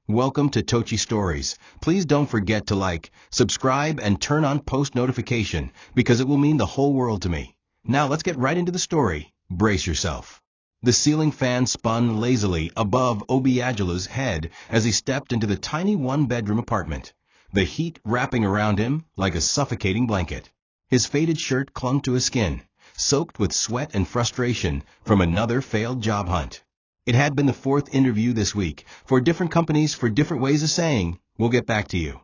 Welcome to TOCHI Stories. Please don't forget to like, subscribe, and turn on post notification because it will mean the whole world to me. Now let's get right into the story. Brace yourself. The ceiling fan spun lazily above Obiagelu's head as he stepped into the tiny one-bedroom apartment, the heat wrapping around him like a suffocating blanket. His faded shirt clung to his skin, soaked with sweat and frustration from another failed job hunt. It had been the fourth interview this week, for different companies for different ways of saying, "We'll get back to you."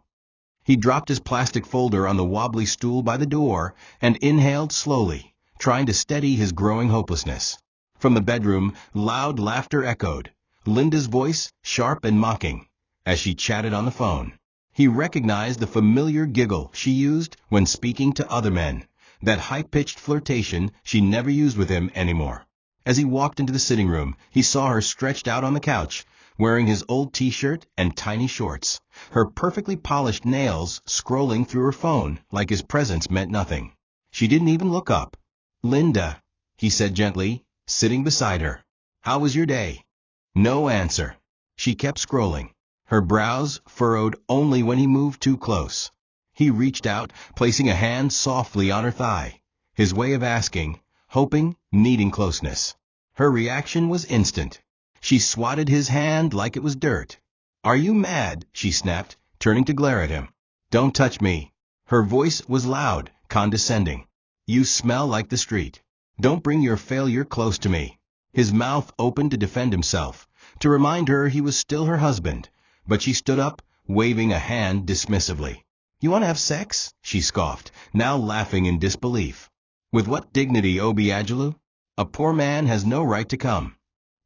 He dropped his plastic folder on the wobbly stool by the door and inhaled slowly, trying to steady his growing hopelessness. From the bedroom, loud laughter echoed, Linda's voice sharp and mocking, as she chatted on the phone. He recognized the familiar giggle she used when speaking to other men, that high-pitched flirtation she never used with him anymore. As he walked into the sitting room, he saw her stretched out on the couch, wearing his old t-shirt and tiny shorts, her perfectly polished nails scrolling through her phone like his presence meant nothing. She didn't even look up. "Linda," he said gently, sitting beside her. "How was your day?" No answer. She kept scrolling, her brows furrowed only when he moved too close. He reached out, placing a hand softly on her thigh, his way of asking, hoping, needing closeness. Her reaction was instant. She swatted his hand like it was dirt. "Are you mad?" she snapped, turning to glare at him. "Don't touch me." Her voice was loud, condescending. "You smell like the street. Don't bring your failure close to me." His mouth opened to defend himself, to remind her he was still her husband, but she stood up, waving a hand dismissively. "You want to have sex?" she scoffed, now laughing in disbelief. "With what dignity, Obiagelu? A poor man has no right to come."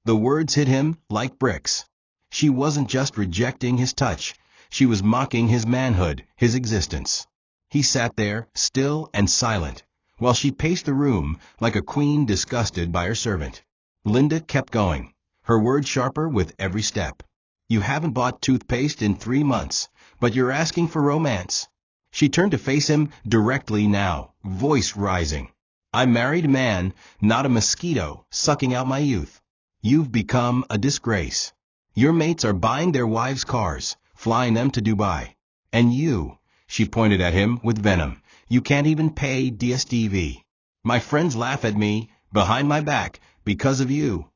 The words hit him like bricks. She wasn't just rejecting his touch, she was mocking his manhood, his existence. He sat there, still and silent, while she paced the room like a queen disgusted by her servant. Linda kept going, her words sharper with every step. "You haven't bought toothpaste in 3 months, but you're asking for romance." She turned to face him directly now, voice rising. "I'm married man, not a mosquito sucking out my youth. You've become a disgrace. Your mates are buying their wives' cars, flying them to Dubai. And you," she pointed at him with venom, "you can't even pay DSTV. My friends laugh at me, behind my back, because of you."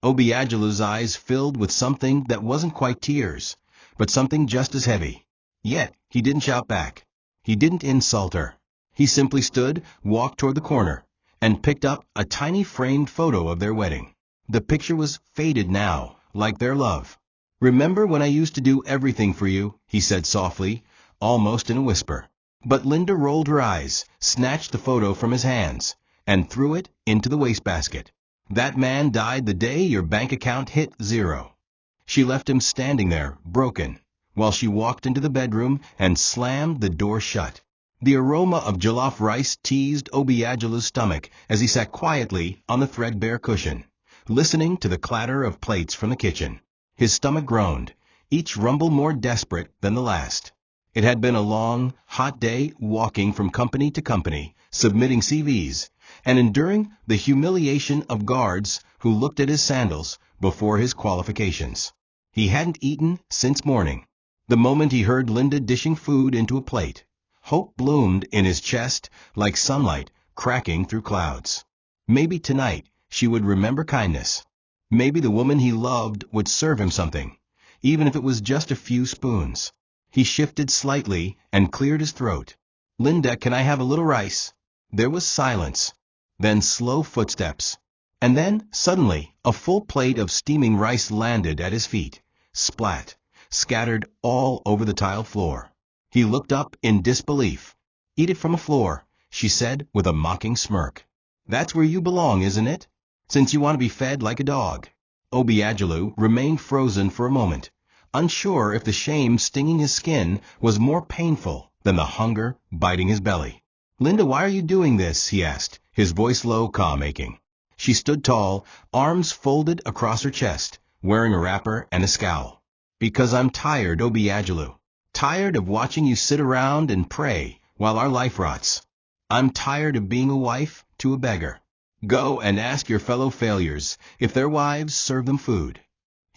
Obiagelu's eyes filled with something that wasn't quite tears, but something just as heavy. Yet he didn't shout back. He didn't insult her. He simply stood, walked toward the corner, and picked up a tiny framed photo of their wedding. The picture was faded now, like their love. "Remember when I used to do everything for you?" he said softly, almost in a whisper. But Linda rolled her eyes, snatched the photo from his hands, and threw it into the wastebasket. "That man died the day your bank account hit 0. She left him standing there, broken, while she walked into the bedroom and slammed the door shut. The aroma of jollof rice teased Obiagelu's stomach as he sat quietly on the threadbare cushion, listening to the clatter of plates from the kitchen. His stomach groaned, each rumble more desperate than the last. It had been a long, hot day walking from company to company, submitting CVs, and enduring the humiliation of guards who looked at his sandals before his qualifications. He hadn't eaten since morning. The moment he heard Linda dishing food into a plate, hope bloomed in his chest like sunlight cracking through clouds. Maybe tonight she would remember kindness. Maybe the woman he loved would serve him something, even if it was just a few spoons. He shifted slightly and cleared his throat. "Linda, can I have a little rice?" There was silence, then slow footsteps, and then, suddenly, a full plate of steaming rice landed at his feet, splat, scattered all over the tile floor. He looked up in disbelief. "Eat it from the floor," she said with a mocking smirk. "That's where you belong, isn't it? Since you want to be fed like a dog." Obiagelu remained frozen for a moment, unsure if the shame stinging his skin was more painful than the hunger biting his belly. "Linda, why are you doing this?" he asked, his voice low, calm aching. She stood tall, arms folded across her chest, wearing a wrapper and a scowl. "Because I'm tired, Obiagelu. Tired of watching you sit around and pray while our life rots. I'm tired of being a wife to a beggar. Go and ask your fellow failures if their wives serve them food."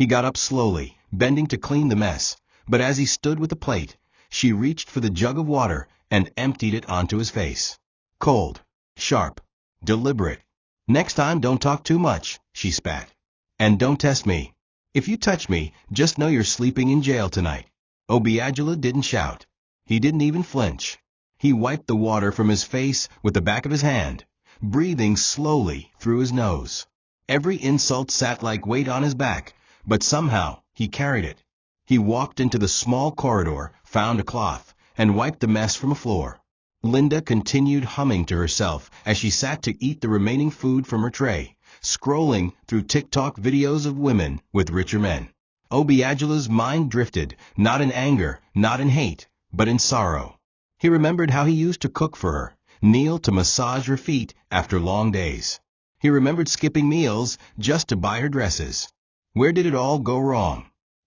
He got up slowly, bending to clean the mess, but as he stood with the plate, she reached for the jug of water and emptied it onto his face. Cold, sharp, deliberate. "Next time don't talk too much," she spat. "And don't test me. If you touch me, just know you're sleeping in jail tonight." Obiagela didn't shout. He didn't even flinch. He wiped the water from his face with the back of his hand, breathing slowly through his nose. Every insult sat like weight on his back, but somehow he carried it. He walked into the small corridor, found a cloth, and wiped the mess from the floor. Linda continued humming to herself as she sat to eat the remaining food from her tray, scrolling through TikTok videos of women with richer men. Obiagela's mind drifted, not in anger, not in hate, but in sorrow. He remembered how he used to cook for her, kneel to massage her feet after long days. He remembered skipping meals just to buy her dresses. Where did it all go wrong?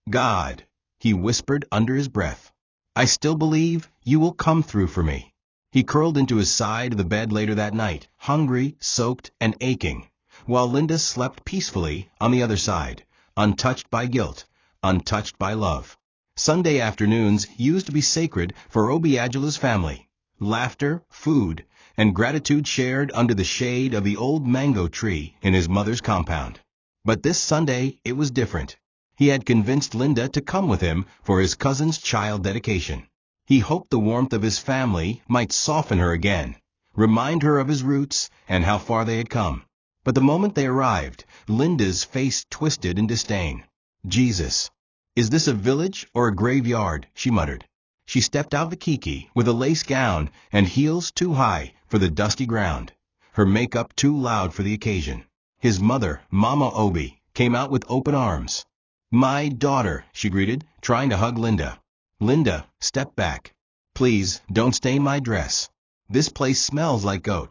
"God," he whispered under his breath, "I still believe you will come through for me." He curled into his side of the bed later that night, hungry, soaked, and aching, while Linda slept peacefully on the other side, untouched by guilt, untouched by love. Sunday afternoons used to be sacred for Obiagela's family. Laughter, food, and gratitude shared under the shade of the old mango tree in his mother's compound. But this Sunday it was different. He had convinced Linda to come with him for his cousin's child dedication. He hoped the warmth of his family might soften her again, remind her of his roots and how far they had come. But the moment they arrived, Linda's face twisted in disdain. "Jesus, is this a village or a graveyard?" she muttered. She stepped out the kiki with a lace gown and heels too high for the dusty ground, her makeup too loud for the occasion. His mother, Mama Obi, came out with open arms. "My daughter," she greeted, trying to hug Linda. "Linda, step back. Please, don't stain my dress. This place smells like goat."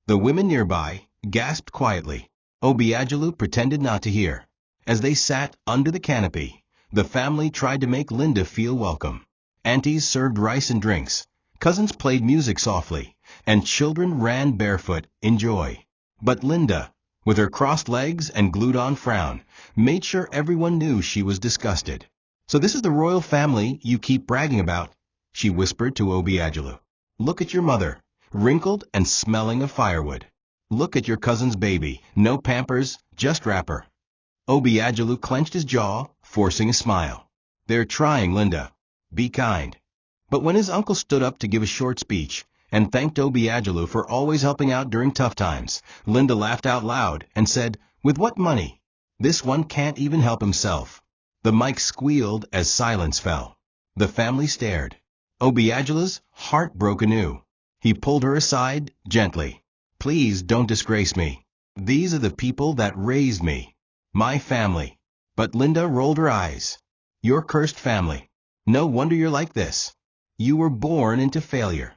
The women nearby gasped quietly. Obiagelu pretended not to hear. As they sat under the canopy, the family tried to make Linda feel welcome. Aunties served rice and drinks, cousins played music softly, and children ran barefoot in joy. But Linda, with her crossed legs and glued-on frown, made sure everyone knew she was disgusted. "So this is the royal family you keep bragging about," she whispered to Obiagelu. "Look at your mother, wrinkled and smelling of firewood. Look at your cousin's baby, no pampers, just wrapper." Obiagelu clenched his jaw, forcing a smile. "They're trying, Linda. Be kind." But when his uncle stood up to give a short speech and thanked Obiagelu for always helping out during tough times, Linda laughed out loud and said, "With what money? This one can't even help himself." The mic squealed as silence fell. The family stared. Obiagela's heart broke anew. He pulled her aside gently. "Please don't disgrace me. These are the people that raised me. My family." But Linda rolled her eyes. "Your cursed family. No wonder you're like this. You were born into failure."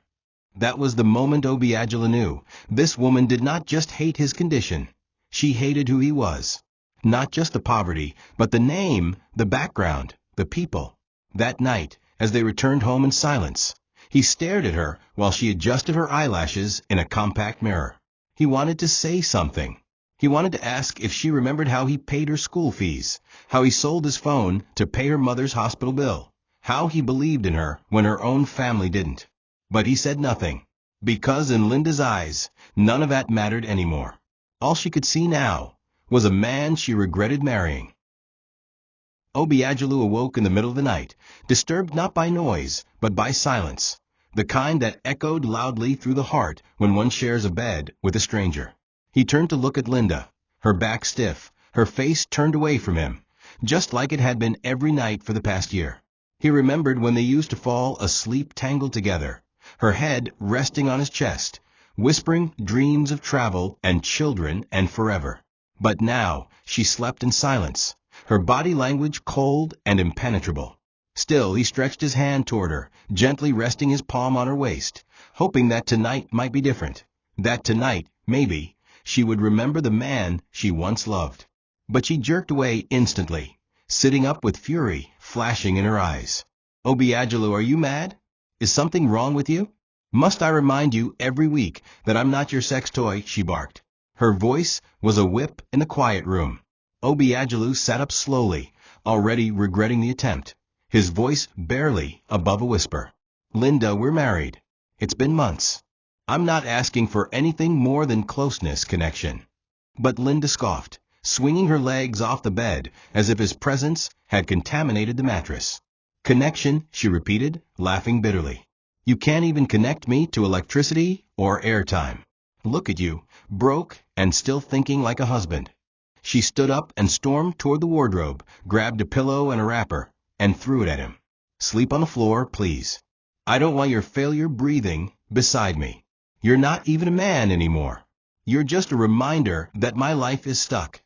That was the moment Obiagela knew. This woman did not just hate his condition. She hated who he was. Not just the poverty, but the name, the background, the people. That night, as they returned home in silence, he stared at her while she adjusted her eyelashes in a compact mirror. He wanted to say something. He wanted to ask if she remembered how he paid her school fees, how he sold his phone to pay her mother's hospital bill, how he believed in her when her own family didn't. But he said nothing, because in Linda's eyes, none of that mattered anymore. All she could see now was a man she regretted marrying. Obiagelu awoke in the middle of the night, disturbed not by noise, but by silence, the kind that echoed loudly through the heart when one shares a bed with a stranger. He turned to look at Linda, her back stiff, her face turned away from him, just like it had been every night for the past year. He remembered when they used to fall asleep tangled together, her head resting on his chest, whispering dreams of travel and children and forever. But now she slept in silence, her body language cold and impenetrable. Still he stretched his hand toward her, gently resting his palm on her waist, hoping that tonight might be different, that tonight, maybe, she would remember the man she once loved. But she jerked away instantly, sitting up with fury flashing in her eyes. "Obiagelu, are you mad? Is something wrong with you? Must I remind you every week that I'm not your sex toy?" she barked. Her voice was a whip in the quiet room. Obiagelu sat up slowly, already regretting the attempt, his voice barely above a whisper. Linda, we're married. It's been months. I'm not asking for anything more than closeness, connection. But Linda scoffed, swinging her legs off the bed as if his presence had contaminated the mattress. Connection, she repeated, laughing bitterly. You can't even connect me to electricity or airtime. Look at you, broke and still thinking like a husband. She stood up and stormed toward the wardrobe, grabbed a pillow and a wrapper, and threw it at him. Sleep on the floor, please. I don't want your failure breathing beside me. You're not even a man anymore. You're just a reminder that my life is stuck.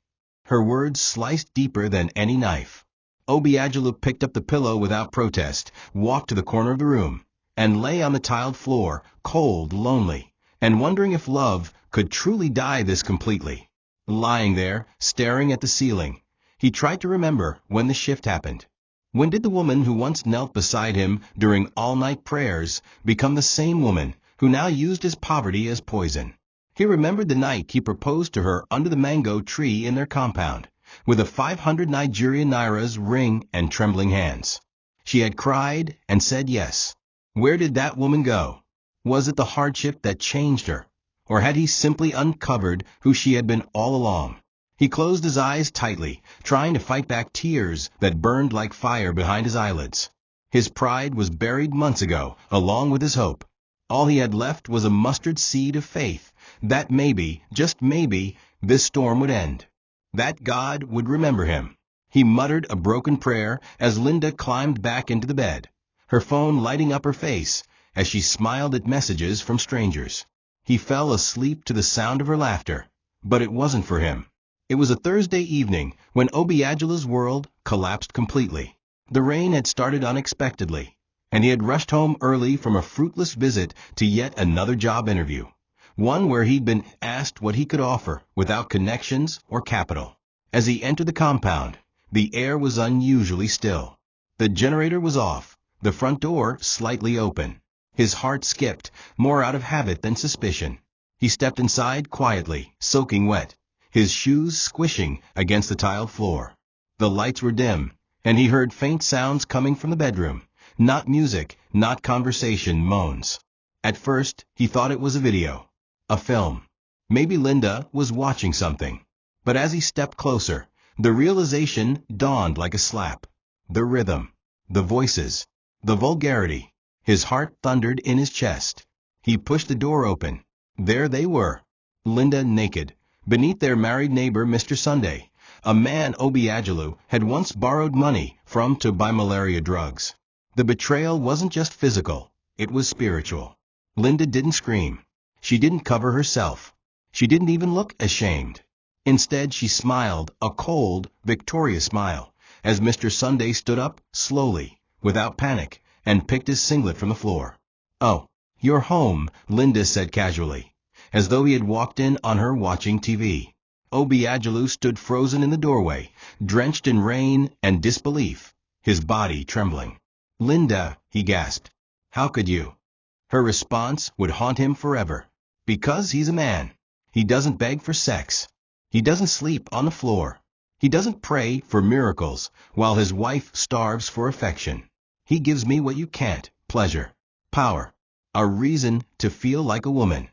Her words sliced deeper than any knife. Obiagelu picked up the pillow without protest, walked to the corner of the room, and lay on the tiled floor, cold, lonely, and wondering if love could truly die this completely. Lying there, staring at the ceiling, he tried to remember when the shift happened. When did the woman who once knelt beside him during all-night prayers become the same woman who now used his poverty as poison? He remembered the night he proposed to her under the mango tree in their compound, with a 500 Nigerian nairas ring and trembling hands. She had cried and said yes. Where did that woman go? Was it the hardship that changed her? Or had he simply uncovered who she had been all along? He closed his eyes tightly, trying to fight back tears that burned like fire behind his eyelids. His pride was buried months ago, along with his hope. All he had left was a mustard seed of faith, that maybe, just maybe, this storm would end. That God would remember him. He muttered a broken prayer as Linda climbed back into the bed, her phone lighting up her face as she smiled at messages from strangers. He fell asleep to the sound of her laughter, but it wasn't for him. It was a Thursday evening when Obiagelu's world collapsed completely. The rain had started unexpectedly, and he had rushed home early from a fruitless visit to yet another job interview, one where he'd been asked what he could offer without connections or capital. As he entered the compound, the air was unusually still. The generator was off, the front door slightly open. His heart skipped, more out of habit than suspicion. He stepped inside quietly, soaking wet, his shoes squishing against the tiled floor. The lights were dim, and he heard faint sounds coming from the bedroom. Not music, not conversation, moans. At first, he thought it was a video, a film. Maybe Linda was watching something. But as he stepped closer, the realization dawned like a slap. The rhythm, the voices, the vulgarity. His heart thundered in his chest. He pushed the door open. There they were, Linda naked, beneath their married neighbor Mr. Sunday, a man Obiagelu had once borrowed money from to buy malaria drugs. The betrayal wasn't just physical, it was spiritual. Linda didn't scream. She didn't cover herself. She didn't even look ashamed. Instead, she smiled, a cold, victorious smile, as Mr. Sunday stood up, slowly, without panic, and picked his singlet from the floor. "Oh, you're home," Linda said casually, as though he had walked in on her watching TV. Obiagelu stood frozen in the doorway, drenched in rain and disbelief, his body trembling. "Linda," he gasped, "how could you?" Her response would haunt him forever. Because he's a man. He doesn't beg for sex. He doesn't sleep on the floor. He doesn't pray for miracles while his wife starves for affection. He gives me what you can't, pleasure, power, a reason to feel like a woman.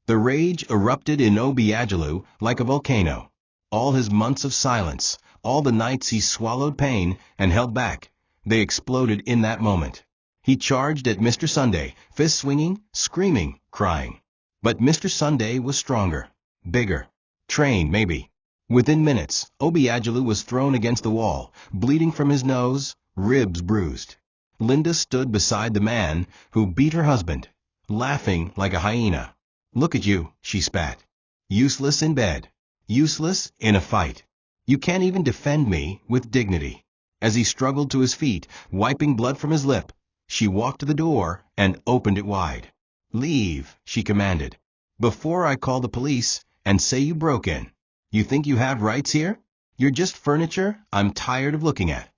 The rage erupted in Obiagelu like a volcano. All his months of silence, all the nights he swallowed pain and held back, they exploded in that moment. He charged at Mr. Sunday, fists swinging, screaming, crying. But Mr. Sunday was stronger, bigger, trained maybe. Within minutes, Obiagelu was thrown against the wall, bleeding from his nose, ribs bruised. Linda stood beside the man who beat her husband, laughing like a hyena. "Look at you," she spat. "Useless in bed. Useless in a fight. You can't even defend me with dignity." As he struggled to his feet, wiping blood from his lip, she walked to the door and opened it wide. "Leave," she commanded, "before I call the police and say you broke in. You think you have rights here? You're just furniture I'm tired of looking at."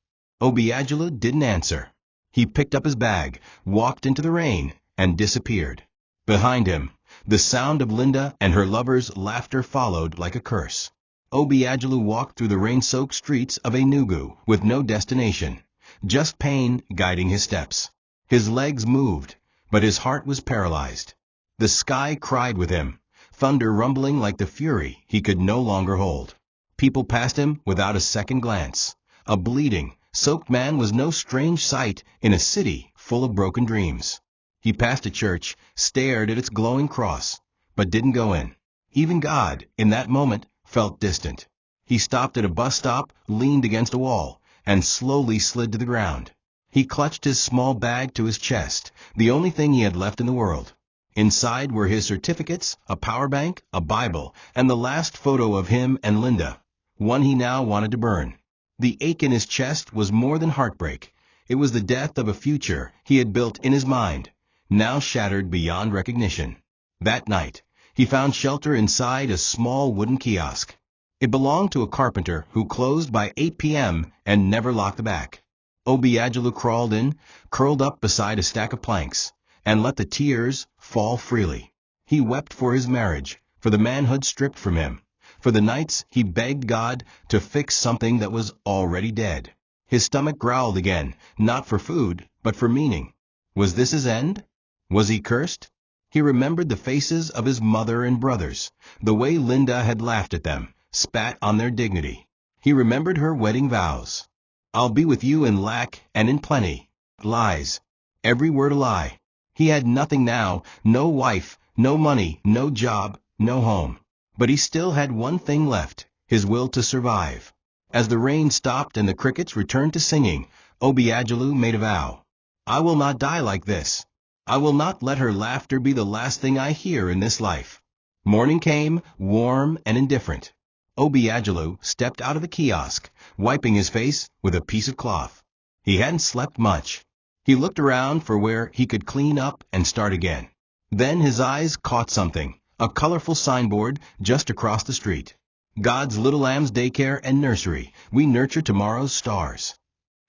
Obiagelu didn't answer. He picked up his bag, walked into the rain, and disappeared. Behind him, the sound of Linda and her lover's laughter followed like a curse. Obiagelu walked through the rain-soaked streets of Enugu with no destination, just pain guiding his steps. His legs moved, but his heart was paralyzed. The sky cried with him, thunder rumbling like the fury he could no longer hold. People passed him without a second glance. A bleeding, soaked man was no strange sight in a city full of broken dreams. He passed a church, stared at its glowing cross, but didn't go in. Even God, in that moment, felt distant. He stopped at a bus stop, leaned against a wall, and slowly slid to the ground. He clutched his small bag to his chest, the only thing he had left in the world. Inside were his certificates, a power bank, a Bible, and the last photo of him and Linda, one he now wanted to burn. The ache in his chest was more than heartbreak. It was the death of a future he had built in his mind, now shattered beyond recognition. That night, he found shelter inside a small wooden kiosk. It belonged to a carpenter who closed by 8 p.m. and never locked the back. Obiagelu crawled in, curled up beside a stack of planks, and let the tears fall freely. He wept for his marriage, for the manhood stripped from him, for the nights he begged God to fix something that was already dead. His stomach growled again, not for food, but for meaning. Was this his end? Was he cursed? He remembered the faces of his mother and brothers, the way Linda had laughed at them, spat on their dignity. He remembered her wedding vows. "I'll be with you in lack and in plenty." Lies. Every word a lie. He had nothing now, no wife, no money, no job, no home. But he still had one thing left, his will to survive. As the rain stopped and the crickets returned to singing, Obiagelu made a vow. "I will not die like this. I will not let her laughter be the last thing I hear in this life." Morning came, warm and indifferent. Obiagelu stepped out of the kiosk, wiping his face with a piece of cloth. He hadn't slept much. He looked around for where he could clean up and start again. Then his eyes caught something, a colorful signboard just across the street. "God's Little Lambs Daycare and Nursery. We nurture tomorrow's stars."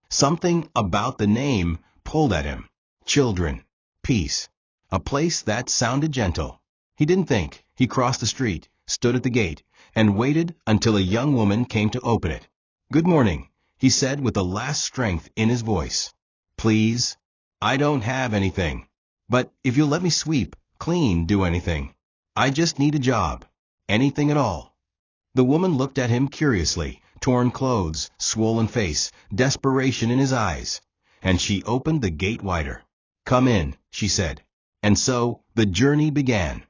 Something about the name pulled at him. Children. Peace. A place that sounded gentle. He didn't think. He crossed the street, stood at the gate, and waited until a young woman came to open it. "Good morning," he said with the last strength in his voice. "Please? I don't have anything. But if you'll let me sweep, clean, do anything. I just need a job. Anything at all." The woman looked at him curiously, torn clothes, swollen face, desperation in his eyes. And she opened the gate wider. "Come in," she said. And so the journey began.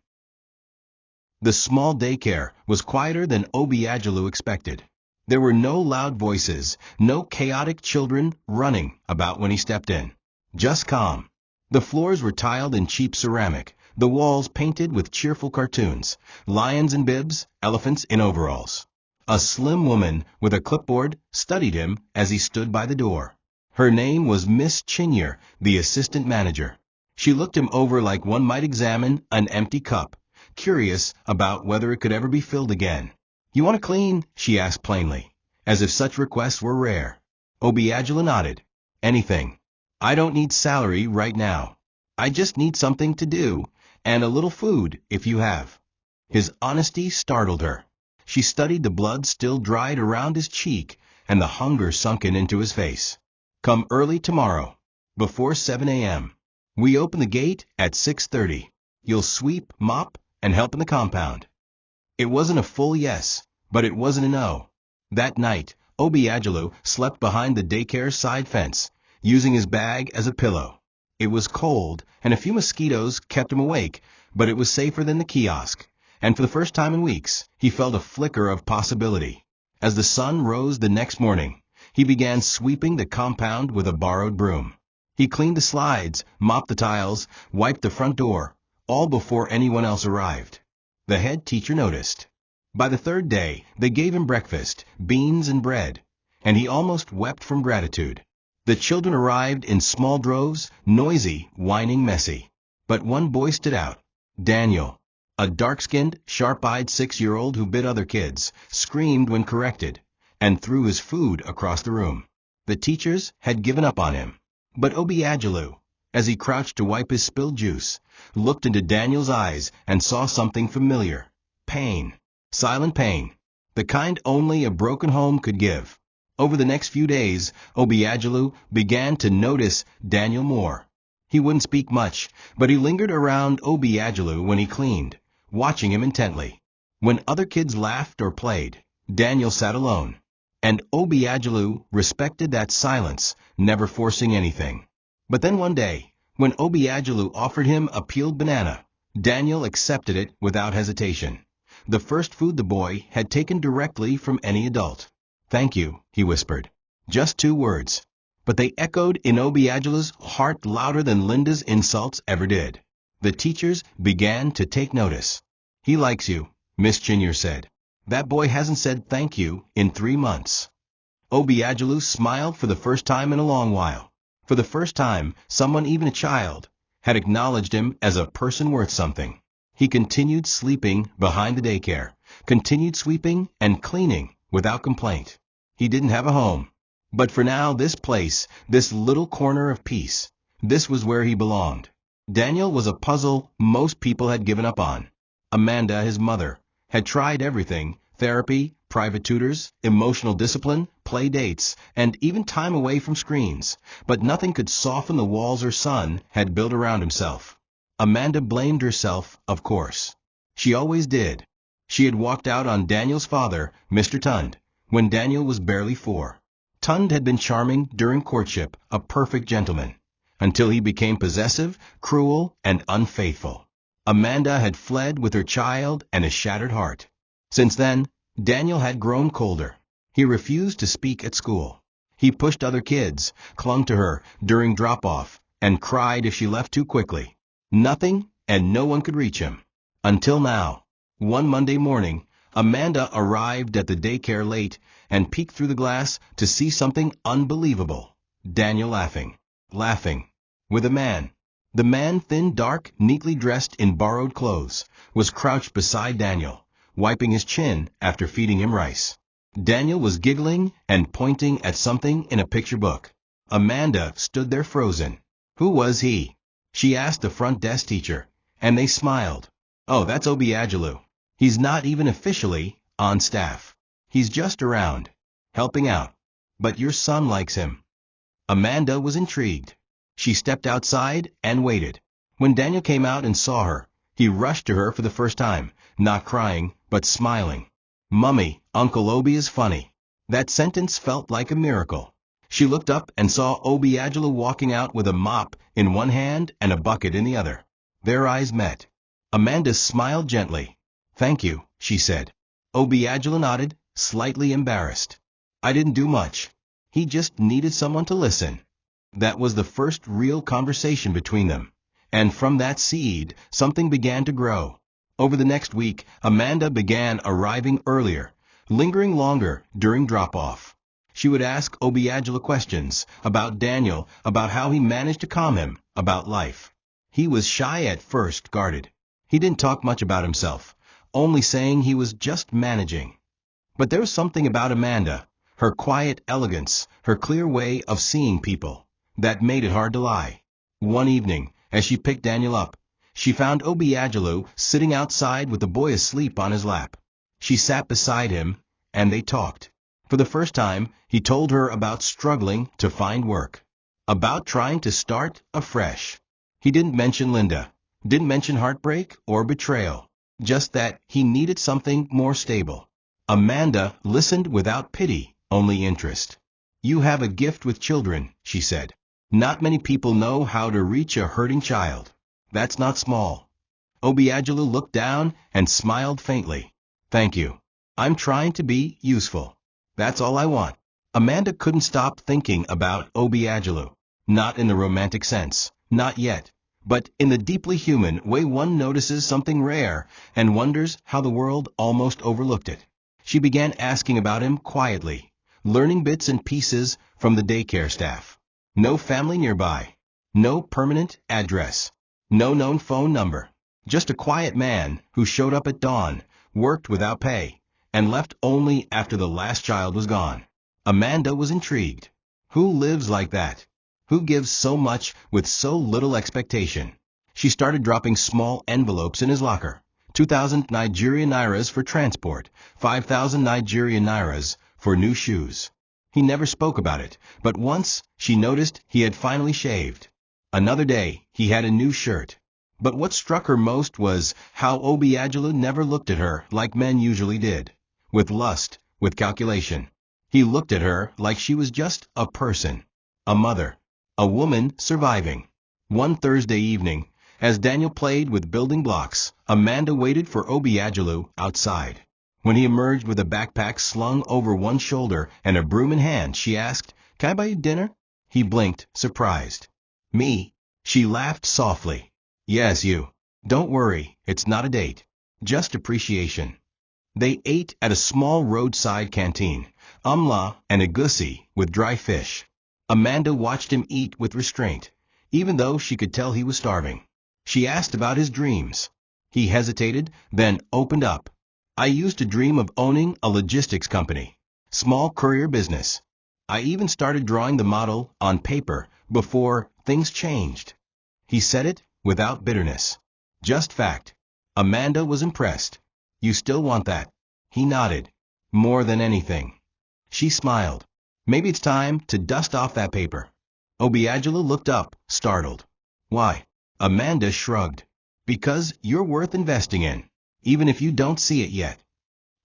The small daycare was quieter than Obiagelu expected. There were no loud voices, no chaotic children running about when he stepped in. Just calm. The floors were tiled in cheap ceramic, the walls painted with cheerful cartoons, lions in bibs, elephants in overalls. A slim woman with a clipboard studied him as he stood by the door. Her name was Miss Chinyer, the assistant manager. She looked him over like one might examine an empty cup, curious about whether it could ever be filled again. "You want to clean?" she asked plainly, as if such requests were rare. Obiagelu nodded. "Anything. I don't need salary right now. I just need something to do, and a little food if you have." His honesty startled her. She studied the blood still dried around his cheek and the hunger sunken into his face. "Come early tomorrow, before 7 a.m. We open the gate at 6:30. You'll sweep, mop, and help in the compound." It wasn't a full yes, but it wasn't a no. That night, Obiagelu slept behind the daycare's side fence, using his bag as a pillow. It was cold, and a few mosquitoes kept him awake, but it was safer than the kiosk, and for the first time in weeks, he felt a flicker of possibility. As the sun rose the next morning, he began sweeping the compound with a borrowed broom. He cleaned the slides, mopped the tiles, wiped the front door, all before anyone else arrived. The head teacher noticed. By the third day, they gave him breakfast, beans and bread, and he almost wept from gratitude. The children arrived in small droves, noisy, whining, messy. But one boy stood out. Daniel, a dark-skinned, sharp-eyed 6-year-old who bit other kids, screamed when corrected, and threw his food across the room. The teachers had given up on him. But Obiagelu, as he crouched to wipe his spilled juice, looked into Daniel's eyes and saw something familiar. Pain. Silent pain. the kind only a broken home could give. Over the next few days, Obiagelu began to notice Daniel more. He wouldn't speak much, but he lingered around Obiagelu when he cleaned, watching him intently. When other kids laughed or played, Daniel sat alone. And Obiagelu respected that silence, never forcing anything. But then one day, when Obiagelu offered him a peeled banana, Daniel accepted it without hesitation. The first food the boy had taken directly from any adult. "Thank you," he whispered. Just 2 words. But they echoed in Obiagelu's heart louder than Linda's insults ever did. The teachers began to take notice. "He likes you," Miss Chinyer said. "That boy hasn't said thank you in 3 months." Obiagelu smiled for the first time in a long while. For the first time, someone, even a child, had acknowledged him as a person worth something. He continued sleeping behind the daycare, continued sweeping and cleaning without complaint. He didn't have a home. But for now, this place, this little corner of peace, this was where he belonged. Daniel was a puzzle most people had given up on. Amanda, his mother, had tried everything: therapy, private tutors, emotional discipline, play dates, and even time away from screens. But nothing could soften the walls her son had built around himself. Amanda blamed herself, of course. She always did. She had walked out on Daniel's father, Mr. Tund, when Daniel was barely 4. Tund had been charming during courtship, a perfect gentleman, until he became possessive, cruel, and unfaithful. Amanda had fled with her child and a shattered heart. Since then, Daniel had grown colder. He refused to speak at school. He pushed other kids, clung to her during drop-off, and cried if she left too quickly. Nothing and no one could reach him. Until now. One Monday morning, Amanda arrived at the daycare late and peeked through the glass to see something unbelievable. Daniel laughing. Laughing. With a man. The man, thin, dark, neatly dressed in borrowed clothes, was crouched beside Daniel, wiping his chin after feeding him rice. Daniel was giggling and pointing at something in a picture book. Amanda stood there frozen. Who was he? She asked the front desk teacher, and they smiled. "Oh, that's Obiagelu. He's not even officially on staff. He's just around, helping out. But your son likes him." Amanda was intrigued. She stepped outside and waited. When Daniel came out and saw her, he rushed to her for the first time, not crying, but smiling. "Mummy, Uncle Obi is funny." That sentence felt like a miracle. She looked up and saw Obiagelu walking out with a mop in one hand and a bucket in the other. Their eyes met. Amanda smiled gently. "Thank you," she said. Obiagelu nodded, slightly embarrassed. "I didn't do much. He just needed someone to listen." That was the first real conversation between them. And from that seed, something began to grow. Over the next week, Amanda began arriving earlier, lingering longer during drop-off. She would ask Obiagelu questions about Daniel, about how he managed to calm him, about life. He was shy at first, guarded. He didn't talk much about himself, only saying he was just managing. But there was something about Amanda, her quiet elegance, her clear way of seeing people, that made it hard to lie. One evening, as she picked Daniel up, she found Obiagelu sitting outside with the boy asleep on his lap. She sat beside him, and they talked. For the first time, he told her about struggling to find work, about trying to start afresh. He didn't mention Linda, didn't mention heartbreak or betrayal, just that he needed something more stable. Amanda listened without pity, only interest. "You have a gift with children," she said. "Not many people know how to reach a hurting child. That's not small." Obiagelu looked down and smiled faintly. "Thank you. I'm trying to be useful. That's all I want." Amanda couldn't stop thinking about Obiagelu. Not in the romantic sense, not yet, but in the deeply human way one notices something rare and wonders how the world almost overlooked it. She began asking about him quietly, learning bits and pieces from the daycare staff. No family nearby. No permanent address. No known phone number. Just a quiet man who showed up at dawn, worked without pay, and left only after the last child was gone. Amanda was intrigued. Who lives like that? Who gives so much with so little expectation? She started dropping small envelopes in his locker, 2,000 Nigerian nairas for transport, 5,000 Nigerian nairas for new shoes. He never spoke about it, but once she noticed he had finally shaved. Another day, he had a new shirt. But what struck her most was how Obiagelu never looked at her like men usually did. With lust, with calculation. He looked at her like she was just a person. A mother. A woman surviving. One Thursday evening, as Daniel played with building blocks, Amanda waited for Obiagelu outside. When he emerged with a backpack slung over one shoulder and a broom in hand, she asked, "Can I buy you dinner?" He blinked, surprised. "Me?" She laughed softly. "Yes, you. Don't worry, it's not a date. Just appreciation." They ate at a small roadside canteen, umla and egusi with dry fish. Amanda watched him eat with restraint, even though she could tell he was starving. She asked about his dreams. He hesitated, then opened up. "I used to dream of owning a logistics company. Small courier business. I even started drawing the model on paper before things changed." He said it without bitterness. Just fact. Amanda was impressed. "You still want that?" He nodded. "More than anything." She smiled. "Maybe it's time to dust off that paper." Obiagelu looked up, startled. "Why?" Amanda shrugged. "Because you're worth investing in, even if you don't see it yet."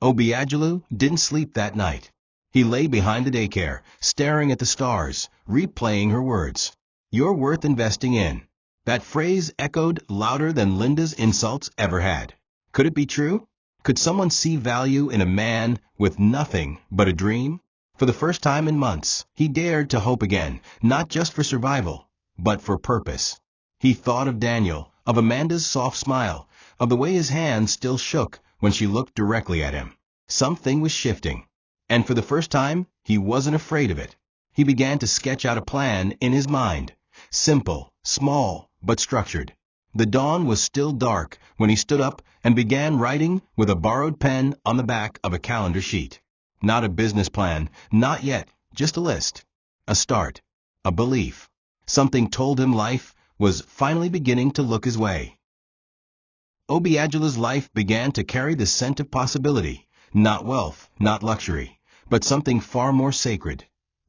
Obiagelu didn't sleep that night. He lay behind the daycare, staring at the stars, replaying her words. "You're worth investing in." That phrase echoed louder than Linda's insults ever had. Could it be true? Could someone see value in a man with nothing but a dream? For the first time in months, he dared to hope again, not just for survival, but for purpose. He thought of Daniel, of Amanda's soft smile, of the way his hand still shook when she looked directly at him. Something was shifting. And for the first time, he wasn't afraid of it. He began to sketch out a plan in his mind. Simple, small, but structured. The dawn was still dark when he stood up and began writing with a borrowed pen on the back of a calendar sheet. Not a business plan, not yet, just a list. A start. A belief. Something told him life was finally beginning to look his way. Obiagelu's life began to carry the scent of possibility. Not wealth, not luxury, but something far more sacred.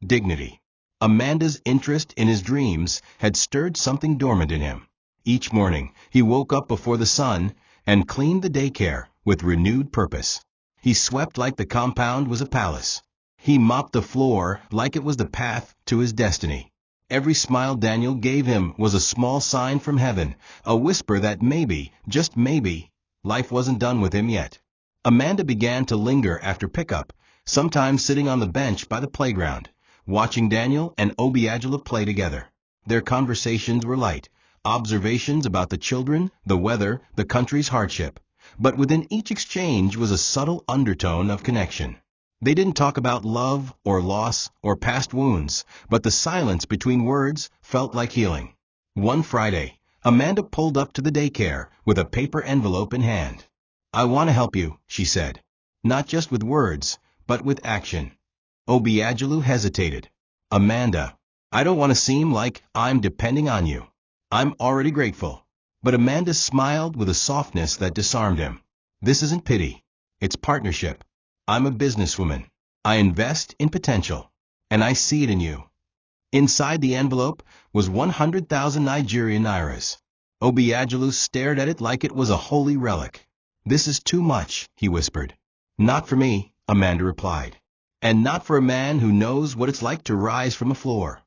Dignity. Amanda's interest in his dreams had stirred something dormant in him. Each morning, he woke up before the sun and cleaned the daycare with renewed purpose. He swept like the compound was a palace. He mopped the floor like it was the path to his destiny. Every smile Daniel gave him was a small sign from heaven, a whisper that maybe, just maybe, life wasn't done with him yet. Amanda began to linger after pickup, sometimes sitting on the bench by the playground, watching Daniel and Obiagelu play together. Their conversations were light, observations about the children, the weather, the country's hardship. But within each exchange was a subtle undertone of connection. They didn't talk about love or loss or past wounds, but the silence between words felt like healing. One Friday, Amanda pulled up to the daycare with a paper envelope in hand. "I want to help you," she said. "Not just with words, but with action." Obiagelu hesitated. "Amanda, I don't want to seem like I'm depending on you. I'm already grateful." But Amanda smiled with a softness that disarmed him. "This isn't pity. It's partnership. I'm a businesswoman. I invest in potential. And I see it in you." Inside the envelope was 100,000 Nigerian nairas. Obiagelu stared at it like it was a holy relic. "This is too much," he whispered. "Not for me," Amanda replied. "And not for a man who knows what it's like to rise from a floor."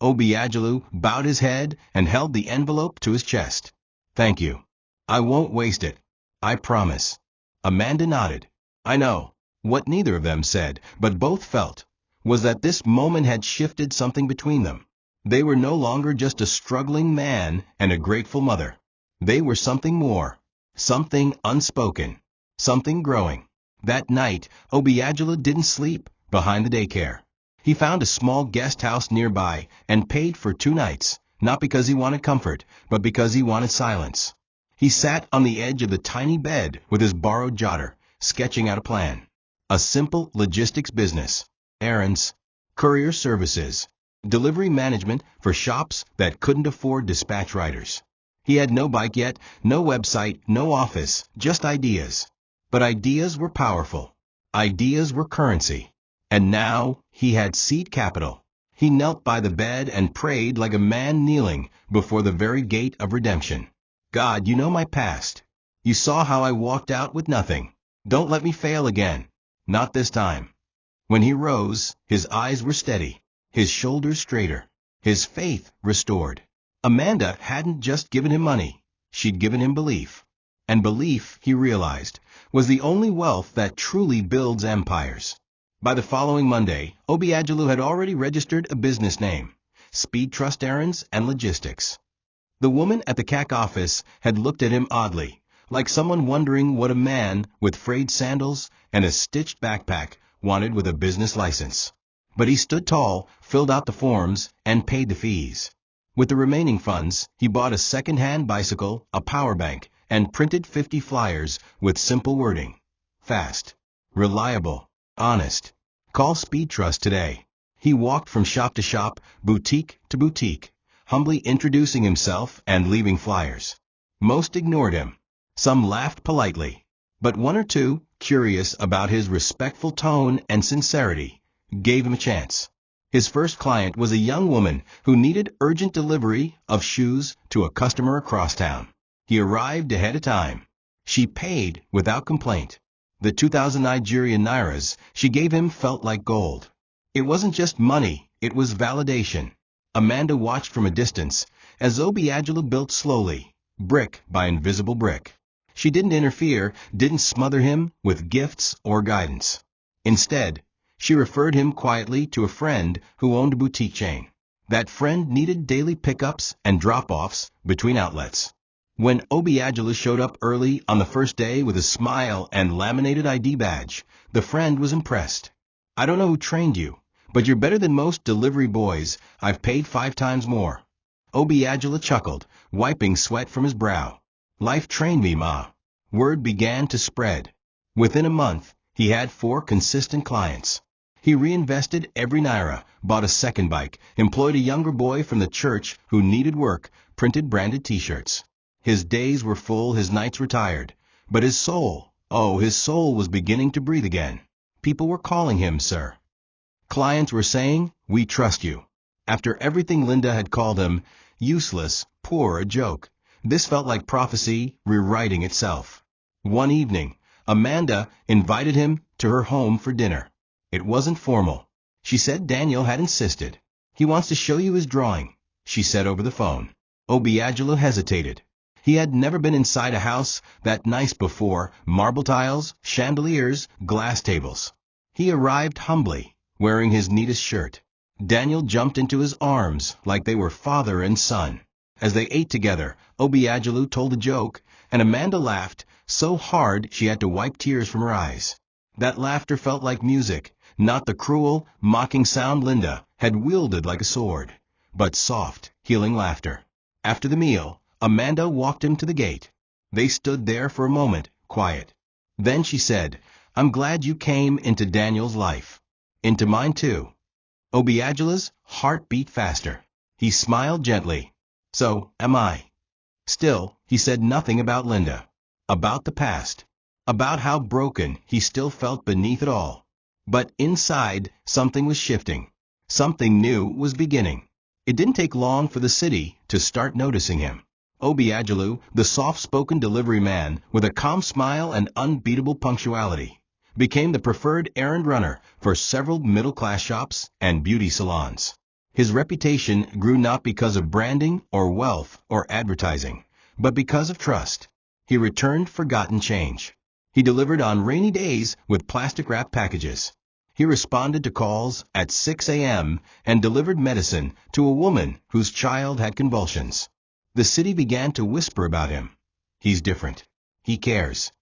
Obiagelu bowed his head and held the envelope to his chest. "Thank you. I won't waste it. I promise." Amanda nodded. "I know." What neither of them said, but both felt, was that this moment had shifted something between them. They were no longer just a struggling man and a grateful mother. They were something more, something unspoken, something growing. That night, Obiagelu didn't sleep behind the daycare. He found a small guest house nearby and paid for 2 nights, not because he wanted comfort, but because he wanted silence. He sat on the edge of the tiny bed with his borrowed jotter, sketching out a plan. A simple logistics business, errands, courier services, delivery management for shops that couldn't afford dispatch riders. He had no bike yet, no website, no office, just ideas. But ideas were powerful. Ideas were currency. And now he had seed capital. He knelt by the bed and prayed like a man kneeling before the very gate of redemption. God, you know my past. You saw how I walked out with nothing. Don't let me fail again. Not this time. When he rose, his eyes were steady, his shoulders straighter, his faith restored. Amanda hadn't just given him money. She'd given him belief. And belief, he realized, was the only wealth that truly builds empires. By the following Monday, Obiagelu had already registered a business name, Speed Trust Errands and Logistics. The woman at the CAC office had looked at him oddly, like someone wondering what a man with frayed sandals and a stitched backpack wanted with a business license. But he stood tall, filled out the forms, and paid the fees. With the remaining funds, he bought a second-hand bicycle, a power bank, and printed 50 flyers with simple wording. Fast. Reliable. Honest. Call Speed Trust today. He walked from shop to shop, boutique to boutique, humbly introducing himself and leaving flyers. Most ignored him. Some laughed politely. But one or two, curious about his respectful tone and sincerity, gave him a chance. His first client was a young woman who needed urgent delivery of shoes to a customer across town. He arrived ahead of time. She paid without complaint. The 2,000 Nigerian nairas she gave him felt like gold. It wasn't just money, it was validation. Amanda watched from a distance as Obiagelu built slowly, brick by invisible brick. She didn't interfere, didn't smother him with gifts or guidance. Instead, she referred him quietly to a friend who owned a boutique chain. That friend needed daily pickups and drop-offs between outlets. When Obiagelu showed up early on the first day with a smile and laminated ID badge, the friend was impressed. I don't know who trained you, but you're better than most delivery boys. I've paid 5 times more. Obiagelu chuckled, wiping sweat from his brow. Life trained me, ma. Word began to spread. Within a month, he had 4 consistent clients. He reinvested every naira, bought a second bike, employed a younger boy from the church who needed work, printed branded t-shirts. His days were full, his nights were tired. But his soul, his soul was beginning to breathe again. People were calling him sir. Clients were saying, we trust you. After everything Linda had called him, useless, poor, a joke, this felt like prophecy rewriting itself. One evening, Amanda invited him to her home for dinner. It wasn't formal. She said Daniel had insisted. He wants to show you his drawing, she said over the phone. Obiagelu hesitated. He had never been inside a house that nice before, marble tiles, chandeliers, glass tables. He arrived humbly, wearing his neatest shirt. Daniel jumped into his arms like they were father and son. As they ate together, Obiagelu told a joke, and Amanda laughed so hard she had to wipe tears from her eyes. That laughter felt like music, not the cruel, mocking sound Linda had wielded like a sword, but soft, healing laughter. After the meal, Amanda walked him to the gate. They stood there for a moment, quiet. Then she said, I'm glad you came into Daniel's life. Into mine too. Obiagelu's heart beat faster. He smiled gently. So am I. Still, he said nothing about Linda. About the past. About how broken he still felt beneath it all. But inside, something was shifting. Something new was beginning. It didn't take long for the city to start noticing him. Obiagelu, the soft-spoken delivery man with a calm smile and unbeatable punctuality, became the preferred errand runner for several middle-class shops and beauty salons. His reputation grew not because of branding or wealth or advertising, but because of trust. He returned forgotten change. He delivered on rainy days with plastic-wrapped packages. He responded to calls at 6 a.m. and delivered medicine to a woman whose child had convulsions. The city began to whisper about him. He's different. He cares.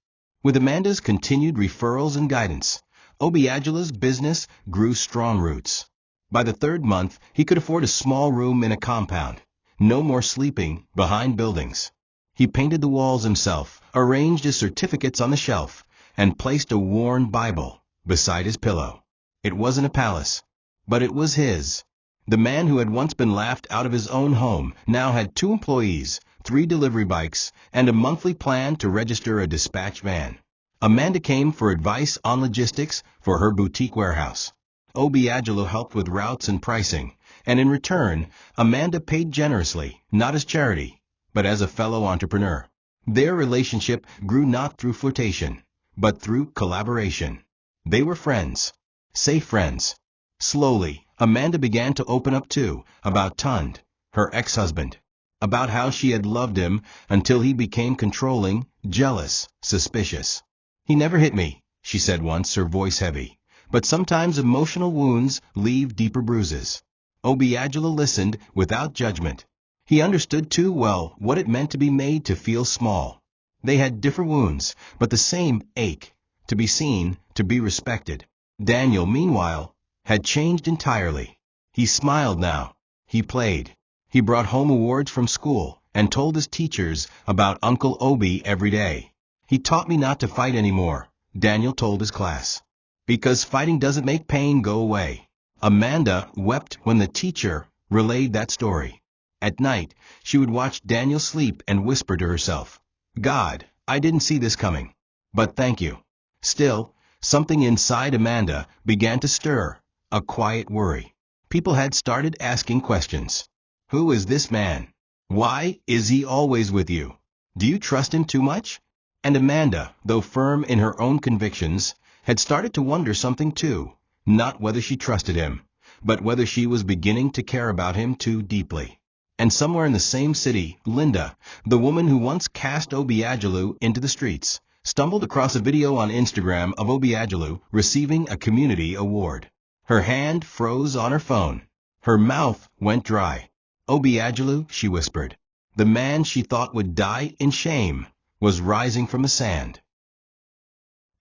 With Amanda's continued referrals and guidance, Obiagelu's business grew strong roots. By the 3rd month, he could afford a small room in a compound. No more sleeping behind buildings. He painted the walls himself, arranged his certificates on the shelf, and placed a worn Bible beside his pillow. It wasn't a palace, but it was his. The man who had once been laughed out of his own home now had 2 employees, 3 delivery bikes, and a monthly plan to register a dispatch van. Amanda came for advice on logistics for her boutique warehouse. Obiagelu helped with routes and pricing, and in return, Amanda paid generously, not as charity, but as a fellow entrepreneur. Their relationship grew not through flirtation, but through collaboration. They were friends. Safe friends. Slowly, Amanda began to open up too, about Tund, her ex-husband. About how she had loved him until he became controlling, jealous, suspicious. "He never hit me," she said once, her voice heavy. "But sometimes emotional wounds leave deeper bruises." Obiagelu listened without judgment. He understood too well what it meant to be made to feel small. They had different wounds, but the same ache, to be seen, to be respected. Daniel, meanwhile, had changed entirely. He smiled now. He played. He brought home awards from school and told his teachers about Uncle Obi every day. "He taught me not to fight anymore," Daniel told his class. "Because fighting doesn't make pain go away." Amanda wept when the teacher relayed that story. At night, she would watch Daniel sleep and whisper to herself, "God, I didn't see this coming. But thank you." Still, something inside Amanda began to stir, a quiet worry. People had started asking questions. Who is this man? Why is he always with you? Do you trust him too much? And Amanda, though firm in her own convictions, had started to wonder something too, not whether she trusted him, but whether she was beginning to care about him too deeply. And somewhere in the same city, Linda, the woman who once cast Obiagelu into the streets, stumbled across a video on Instagram of Obiagelu receiving a community award. Her hand froze on her phone. Her mouth went dry. "Obiagelu," she whispered. The man she thought would die in shame was rising from the sand.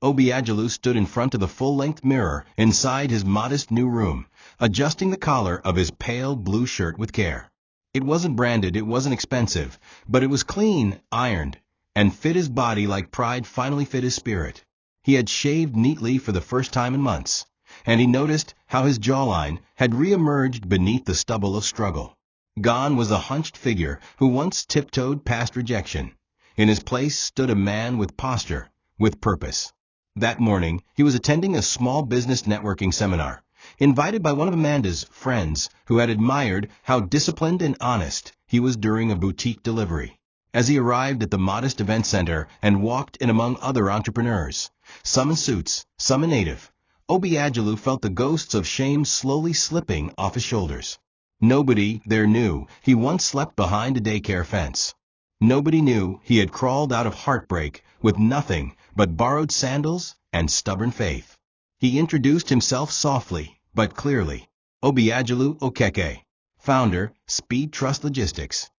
Obiagelu stood in front of the full-length mirror inside his modest new room, adjusting the collar of his pale blue shirt with care. It wasn't branded, it wasn't expensive, but it was clean, ironed, and fit his body like pride finally fit his spirit. He had shaved neatly for the first time in months, and he noticed how his jawline had re-emerged beneath the stubble of struggle. Gone was the hunched figure who once tiptoed past rejection. In his place stood a man with posture, with purpose. That morning, he was attending a small business networking seminar, invited by one of Amanda's friends who had admired how disciplined and honest he was during a boutique delivery. As he arrived at the modest event center and walked in among other entrepreneurs, some in suits, some in native, Obiagelu felt the ghosts of shame slowly slipping off his shoulders. Nobody there knew he once slept behind a daycare fence. Nobody knew he had crawled out of heartbreak with nothing but borrowed sandals and stubborn faith. He introduced himself softly but clearly. Obiagelu Okeke, founder, Speed Trust Logistics.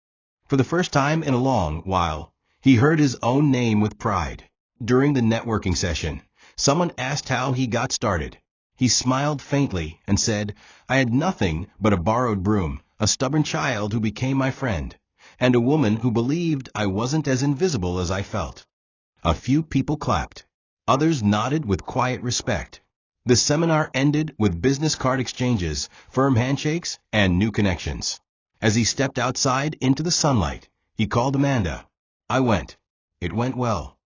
For the first time in a long while, he heard his own name with pride. During the networking session, someone asked how he got started. He smiled faintly and said, "I had nothing but a borrowed broom, a stubborn child who became my friend, and a woman who believed I wasn't as invisible as I felt." A few people clapped. Others nodded with quiet respect. The seminar ended with business card exchanges, firm handshakes, and new connections. As he stepped outside into the sunlight, he called Amanda. "I went. It went well."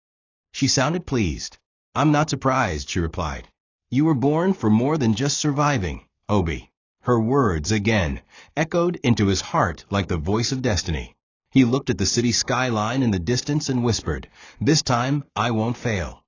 She sounded pleased. "I'm not surprised," she replied. "You were born for more than just surviving, Obi." Her words, again, echoed into his heart like the voice of destiny. He looked at the city skyline in the distance and whispered, "This time, I won't fail."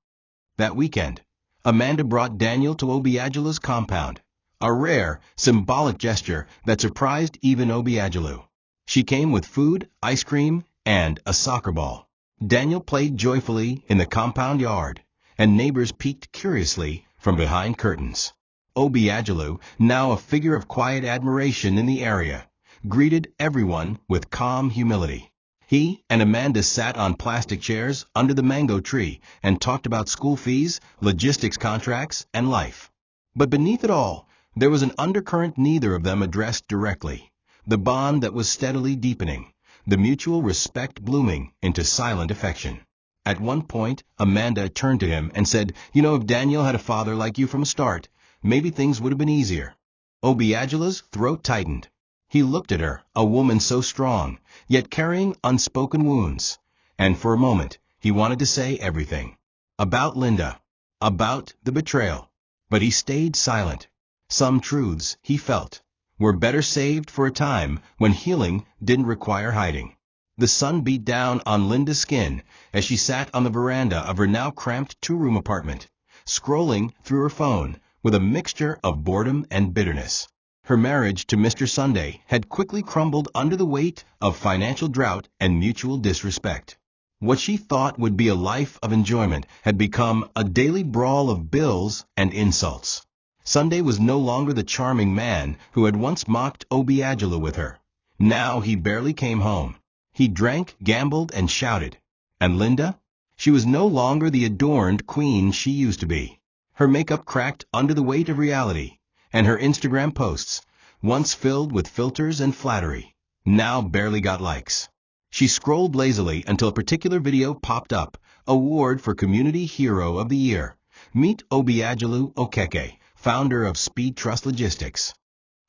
That weekend, Amanda brought Daniel to Obiagelu's compound, a rare, symbolic gesture that surprised even Obiagelu. She came with food, ice cream, and a soccer ball. Daniel played joyfully in the compound yard, and neighbors peeked curiously from behind curtains. Obiagelu, now a figure of quiet admiration in the area, greeted everyone with calm humility. He and Amanda sat on plastic chairs under the mango tree and talked about school fees, logistics contracts, and life. But beneath it all, there was an undercurrent neither of them addressed directly, the bond that was steadily deepening, the mutual respect blooming into silent affection. At one point, Amanda turned to him and said, "You know, if Daniel had a father like you from the start, maybe things would have been easier." Obiagelu's throat tightened. He looked at her, a woman so strong, yet carrying unspoken wounds. And for a moment, he wanted to say everything. About Linda. About the betrayal. But he stayed silent. Some truths, he felt, were better saved for a time when healing didn't require hiding. The sun beat down on Linda's skin as she sat on the veranda of her now cramped two-room apartment, scrolling through her phone with a mixture of boredom and bitterness. Her marriage to Mr. Sunday had quickly crumbled under the weight of financial drought and mutual disrespect. What she thought would be a life of enjoyment had become a daily brawl of bills and insults. Sunday was no longer the charming man who had once mocked Obiagelu with her. Now he barely came home. He drank, gambled, and shouted. And Linda? She was no longer the adorned queen she used to be. Her makeup cracked under the weight of reality, and her Instagram posts, once filled with filters and flattery, now barely got likes. She scrolled lazily until a particular video popped up, Award for Community Hero of the Year. Meet Obiagelu Okeke, founder of Speed Trust Logistics.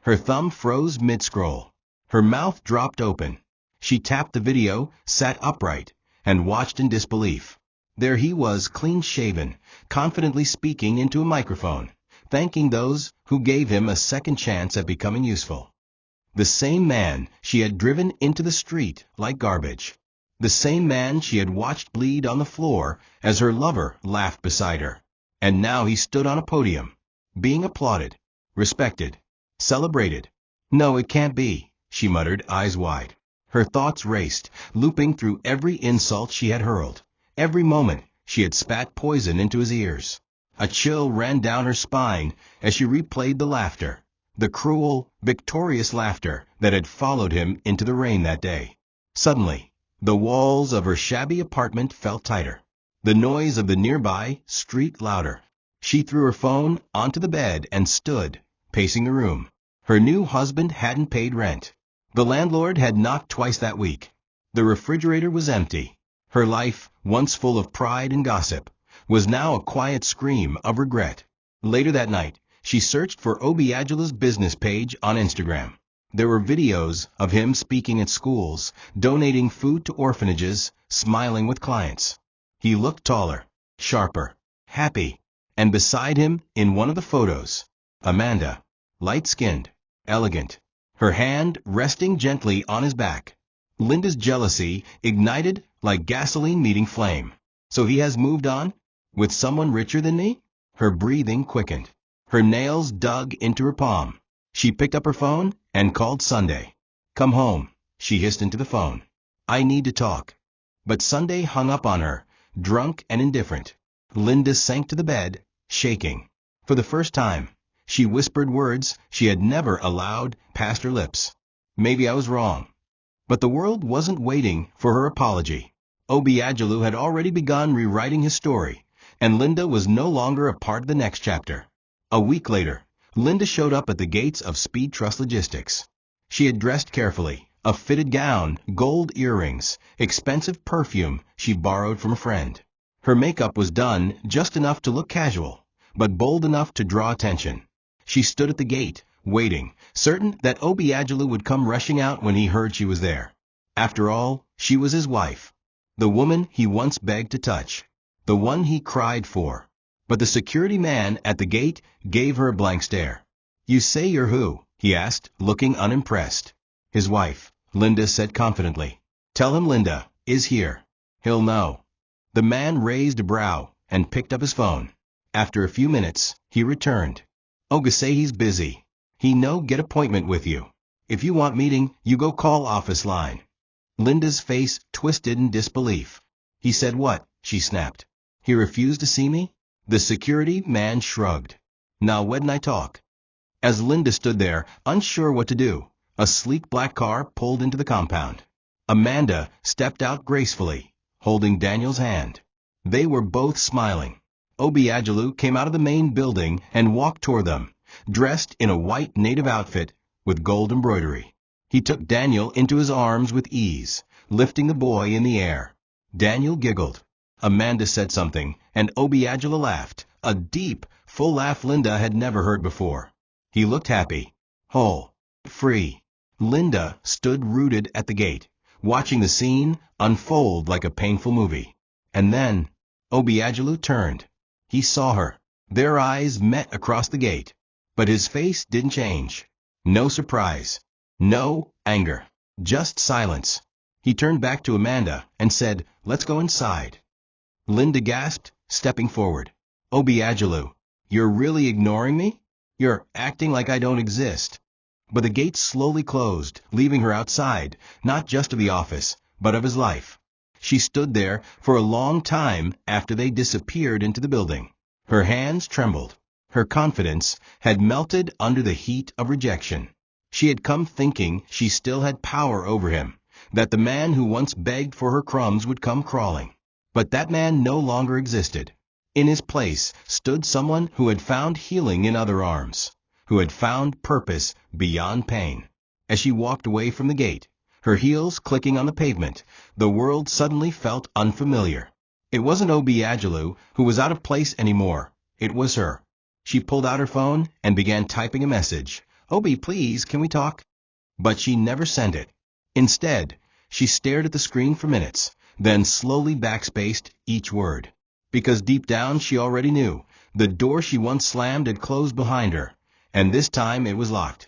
Her thumb froze mid-scroll. Her mouth dropped open. She tapped the video, sat upright, and watched in disbelief. There he was, clean-shaven, confidently speaking into a microphone, thanking those who gave him a second chance at becoming useful. The same man she had driven into the street like garbage. The same man she had watched bleed on the floor as her lover laughed beside her. And now he stood on a podium, being applauded, respected, celebrated. No, it can't be, she muttered, eyes wide. Her thoughts raced, looping through every insult she had hurled, every moment she had spat poison into his ears. A chill ran down her spine as she replayed the laughter, the cruel, victorious laughter that had followed him into the rain that day. Suddenly, the walls of her shabby apartment felt tighter, the noise of the nearby street louder. She threw her phone onto the bed and stood, pacing the room. Her new husband hadn't paid rent. The landlord had knocked twice that week. The refrigerator was empty. Her life, once full of pride and gossip, was now a quiet scream of regret. Later that night, she searched for Obiagelu's business page on Instagram. There were videos of him speaking at schools, donating food to orphanages, smiling with clients. He looked taller, sharper, happy, and beside him, in one of the photos, Amanda, light-skinned, elegant, her hand resting gently on his back. Linda's jealousy ignited like gasoline meeting flame. So he has moved on? With someone richer than me? Her breathing quickened. Her nails dug into her palm. She picked up her phone and called Sunday. Come home, she hissed into the phone. I need to talk. But Sunday hung up on her, drunk and indifferent. Linda sank to the bed, shaking. For the first time, she whispered words she had never allowed past her lips. Maybe I was wrong. But the world wasn't waiting for her apology. Obiagelu had already begun rewriting his story, and Linda was no longer a part of the next chapter. A week later, Linda showed up at the gates of Speed Trust Logistics. She had dressed carefully, a fitted gown, gold earrings, expensive perfume she borrowed from a friend. Her makeup was done just enough to look casual, but bold enough to draw attention. She stood at the gate, waiting, certain that Obiagelu would come rushing out when he heard she was there. After all, she was his wife, the woman he once begged to touch, the one he cried for. But the security man at the gate gave her a blank stare. You say you're who? He asked, looking unimpressed. His wife, Linda said confidently. Tell him Linda is here. He'll know. The man raised a brow and picked up his phone. After a few minutes, he returned. Oga say he's busy. He no get appointment with you. If you want meeting, you go call office line. Linda's face twisted in disbelief. He said what? She snapped. He refused to see me? The security man shrugged. Now when I talk? As Linda stood there, unsure what to do, a sleek black car pulled into the compound. Amanda stepped out gracefully, holding Daniel's hand. They were both smiling. Obiagelu came out of the main building and walked toward them, dressed in a white native outfit with gold embroidery. He took Daniel into his arms with ease, lifting the boy in the air. Daniel giggled. Amanda said something, and Obiagelu laughed, a deep, full laugh Linda had never heard before. He looked happy, whole, free. Linda stood rooted at the gate, watching the scene unfold like a painful movie. And then, Obiagelu turned. He saw her. Their eyes met across the gate. But his face didn't change. No surprise. No anger. Just silence. He turned back to Amanda and said, "Let's go inside." Linda gasped, stepping forward. "Obiagelu, you're really ignoring me? You're acting like I don't exist." But the gate slowly closed, leaving her outside, not just of the office, but of his life. She stood there for a long time after they disappeared into the building. Her hands trembled. Her confidence had melted under the heat of rejection. She had come thinking she still had power over him, that the man who once begged for her crumbs would come crawling. But that man no longer existed. In his place stood someone who had found healing in other arms, who had found purpose beyond pain. As she walked away from the gate, her heels clicking on the pavement, the world suddenly felt unfamiliar. It wasn't Obiagelu who was out of place anymore. It was her. She pulled out her phone and began typing a message. "Obi, please, can we talk?" But she never sent it. Instead, she stared at the screen for minutes, then slowly backspaced each word. Because deep down she already knew, the door she once slammed had closed behind her, and this time it was locked.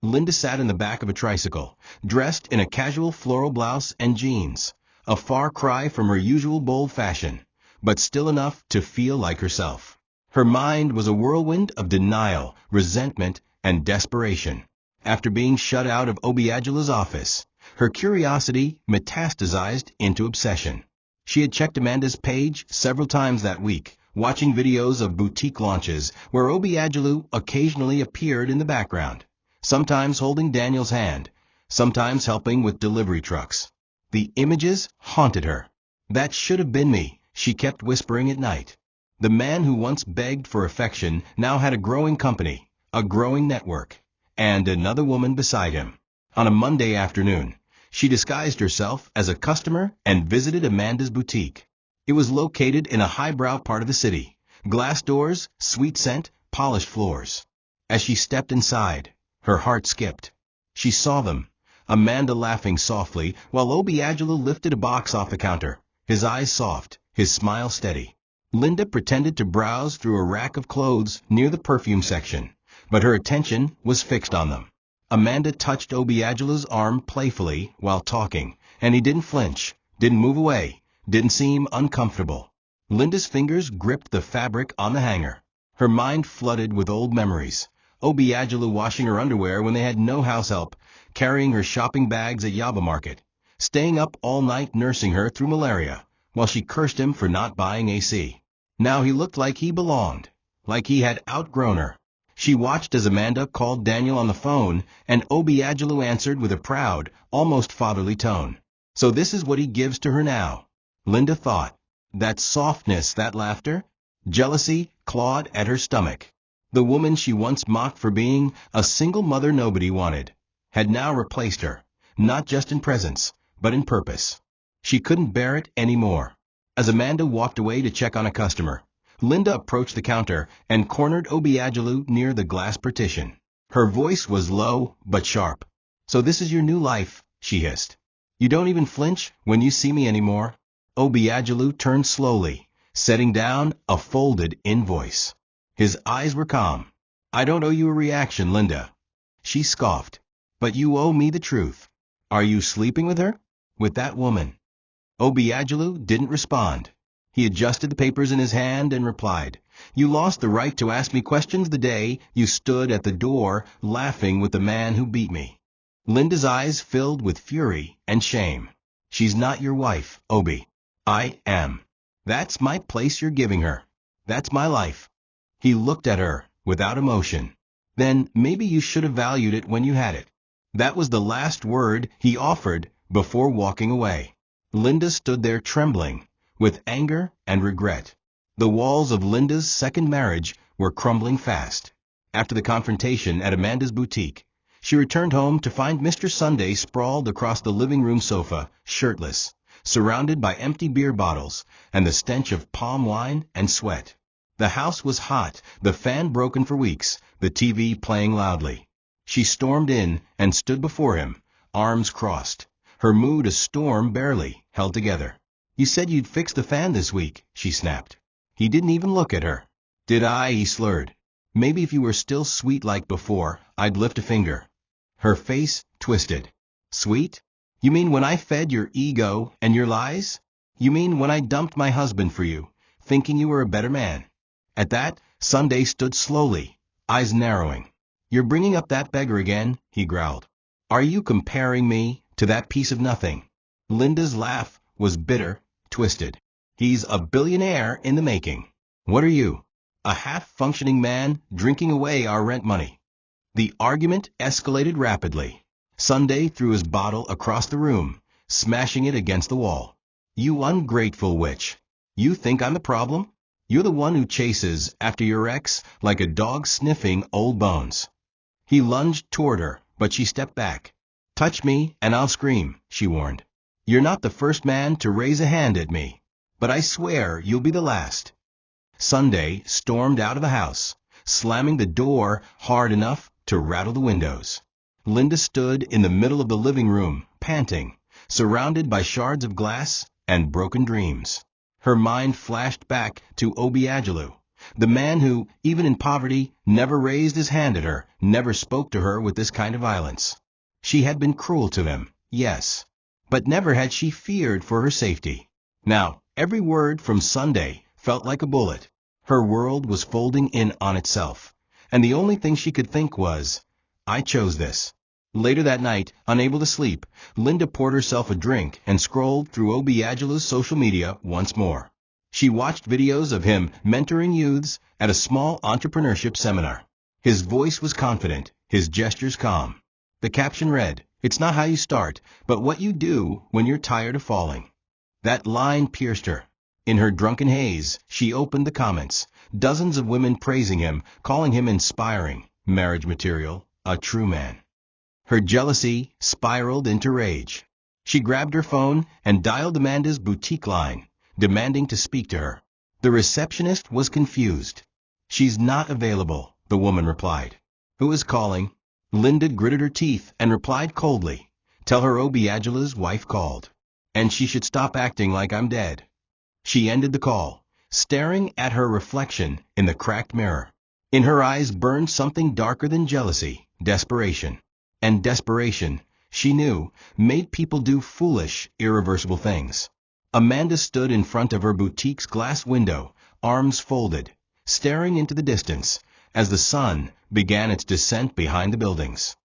Linda sat in the back of a tricycle, dressed in a casual floral blouse and jeans, a far cry from her usual bold fashion, but still enough to feel like herself. Her mind was a whirlwind of denial, resentment, and desperation. After being shut out of Obiagelu's office, her curiosity metastasized into obsession. She had checked Amanda's page several times that week, watching videos of boutique launches where Obiagelu occasionally appeared in the background, sometimes holding Daniel's hand, sometimes helping with delivery trucks. The images haunted her. "That should have been me," she kept whispering at night. The man who once begged for affection now had a growing company, a growing network, and another woman beside him. On a Monday afternoon, she disguised herself as a customer and visited Amanda's boutique. It was located in a highbrow part of the city. Glass doors, sweet scent, polished floors. As she stepped inside, her heart skipped. She saw them, Amanda laughing softly while Obiagelu lifted a box off the counter, his eyes soft, his smile steady. Linda pretended to browse through a rack of clothes near the perfume section, but her attention was fixed on them. Amanda touched Obiagelu's arm playfully while talking, and he didn't flinch, didn't move away, didn't seem uncomfortable. Linda's fingers gripped the fabric on the hanger. Her mind flooded with old memories. Obiagelu washing her underwear when they had no house help, carrying her shopping bags at Yaba Market, staying up all night nursing her through malaria, while she cursed him for not buying AC. Now he looked like he belonged, like he had outgrown her. She watched as Amanda called Daniel on the phone, and Obiagelu answered with a proud, almost fatherly tone. So this is what he gives to her now. Linda thought. That softness, that laughter. Jealousy clawed at her stomach. The woman she once mocked for being a single mother nobody wanted had now replaced her, not just in presence, but in purpose. She couldn't bear it anymore. As Amanda walked away to check on a customer, Linda approached the counter and cornered Obiagelu near the glass partition. Her voice was low but sharp. "So this is your new life," she hissed. "You don't even flinch when you see me anymore?" Obiagelu turned slowly, setting down a folded invoice. His eyes were calm. "I don't owe you a reaction, Linda." She scoffed. "But you owe me the truth. Are you sleeping with her? With that woman?" Obiagelu didn't respond. He adjusted the papers in his hand and replied, "You lost the right to ask me questions the day you stood at the door laughing with the man who beat me." Linda's eyes filled with fury and shame. "She's not your wife, Obi. I am. That's my place you're giving her. That's my life." He looked at her without emotion. "Then maybe you should have valued it when you had it." That was the last word he offered before walking away. Linda stood there trembling, with anger and regret. The walls of Linda's second marriage were crumbling fast. After the confrontation at Amanda's boutique, she returned home to find Mr. Sunday sprawled across the living room sofa, shirtless, surrounded by empty beer bottles and the stench of palm wine and sweat. The house was hot, the fan broken for weeks, the TV playing loudly. She stormed in and stood before him, arms crossed, her mood a storm barely held together. "You said you'd fix the fan this week," she snapped. He didn't even look at her. "Did I?" he slurred. "Maybe if you were still sweet like before, I'd lift a finger." Her face twisted. "Sweet? You mean when I fed your ego and your lies? You mean when I dumped my husband for you, thinking you were a better man?" At that, Sunday stood slowly, eyes narrowing. "You're bringing up that beggar again," he growled. "Are you comparing me to that piece of nothing?" Linda's laugh was bitter, twisted. "He's a billionaire in the making. What are you? A half-functioning man drinking away our rent money." The argument escalated rapidly. Sunday threw his bottle across the room, smashing it against the wall. "You ungrateful witch. You think I'm the problem? You're the one who chases after your ex like a dog sniffing old bones." He lunged toward her, but she stepped back. "Touch me and I'll scream," she warned. "You're not the first man to raise a hand at me, but I swear you'll be the last." Sunday stormed out of the house, slamming the door hard enough to rattle the windows. Linda stood in the middle of the living room, panting, surrounded by shards of glass and broken dreams. Her mind flashed back to Obiagelu, the man who, even in poverty, never raised his hand at her, never spoke to her with this kind of violence. She had been cruel to him, yes, but never had she feared for her safety. Now, every word from Sunday felt like a bullet. Her world was folding in on itself, and the only thing she could think was, "I chose this." Later that night, unable to sleep, Linda poured herself a drink and scrolled through Obiagelu's social media once more. She watched videos of him mentoring youths at a small entrepreneurship seminar. His voice was confident, his gestures calm. The caption read, "It's not how you start, but what you do when you're tired of falling." That line pierced her. In her drunken haze, she opened the comments. Dozens of women praising him, calling him inspiring, marriage material, a true man. Her jealousy spiraled into rage. She grabbed her phone and dialed Amanda's boutique line, demanding to speak to her. The receptionist was confused. "She's not available," the woman replied. "Who is calling?" Linda gritted her teeth and replied coldly, "Tell her Obiagelu's wife called, and she should stop acting like I'm dead." She ended the call, staring at her reflection in the cracked mirror. In her eyes burned something darker than jealousy, desperation. And desperation, she knew, made people do foolish, irreversible things. Amanda stood in front of her boutique's glass window, arms folded, staring into the distance, as the sun began its descent behind the buildings.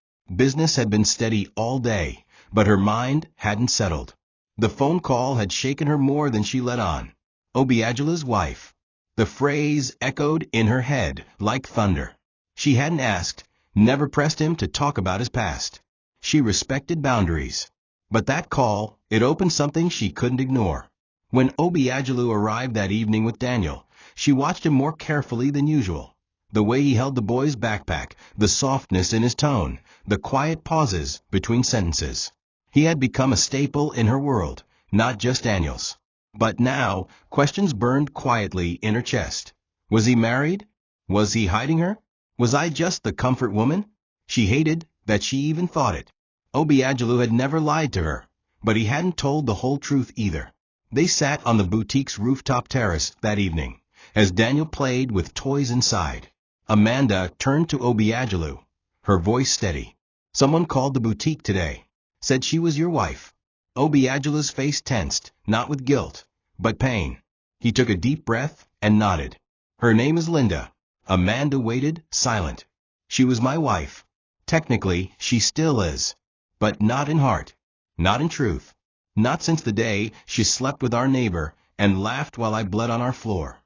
Business had been steady all day, but her mind hadn't settled. The phone call had shaken her more than she let on. Obiagelu's wife. The phrase echoed in her head like thunder. She hadn't asked, never pressed him to talk about his past. She respected boundaries. But that call, it opened something she couldn't ignore. When Obiagelu arrived that evening with Daniel, she watched him more carefully than usual. The way he held the boy's backpack, the softness in his tone, the quiet pauses between sentences. He had become a staple in her world, not just Daniel's. But now, questions burned quietly in her chest. Was he married? Was he hiding her? Was I just the comfort woman? She hated that she even thought it. Obiagelu had never lied to her, but he hadn't told the whole truth either. They sat on the boutique's rooftop terrace that evening, as Daniel played with toys inside. Amanda turned to Obiagelu, her voice steady. "Someone called the boutique today. Said she was your wife." Obiagelu's face tensed, not with guilt, but pain. He took a deep breath and nodded. "Her name is Linda." Amanda waited, silent. "She was my wife. Technically, she still is. But not in heart. Not in truth. Not since the day she slept with our neighbor and laughed while I bled on our floor."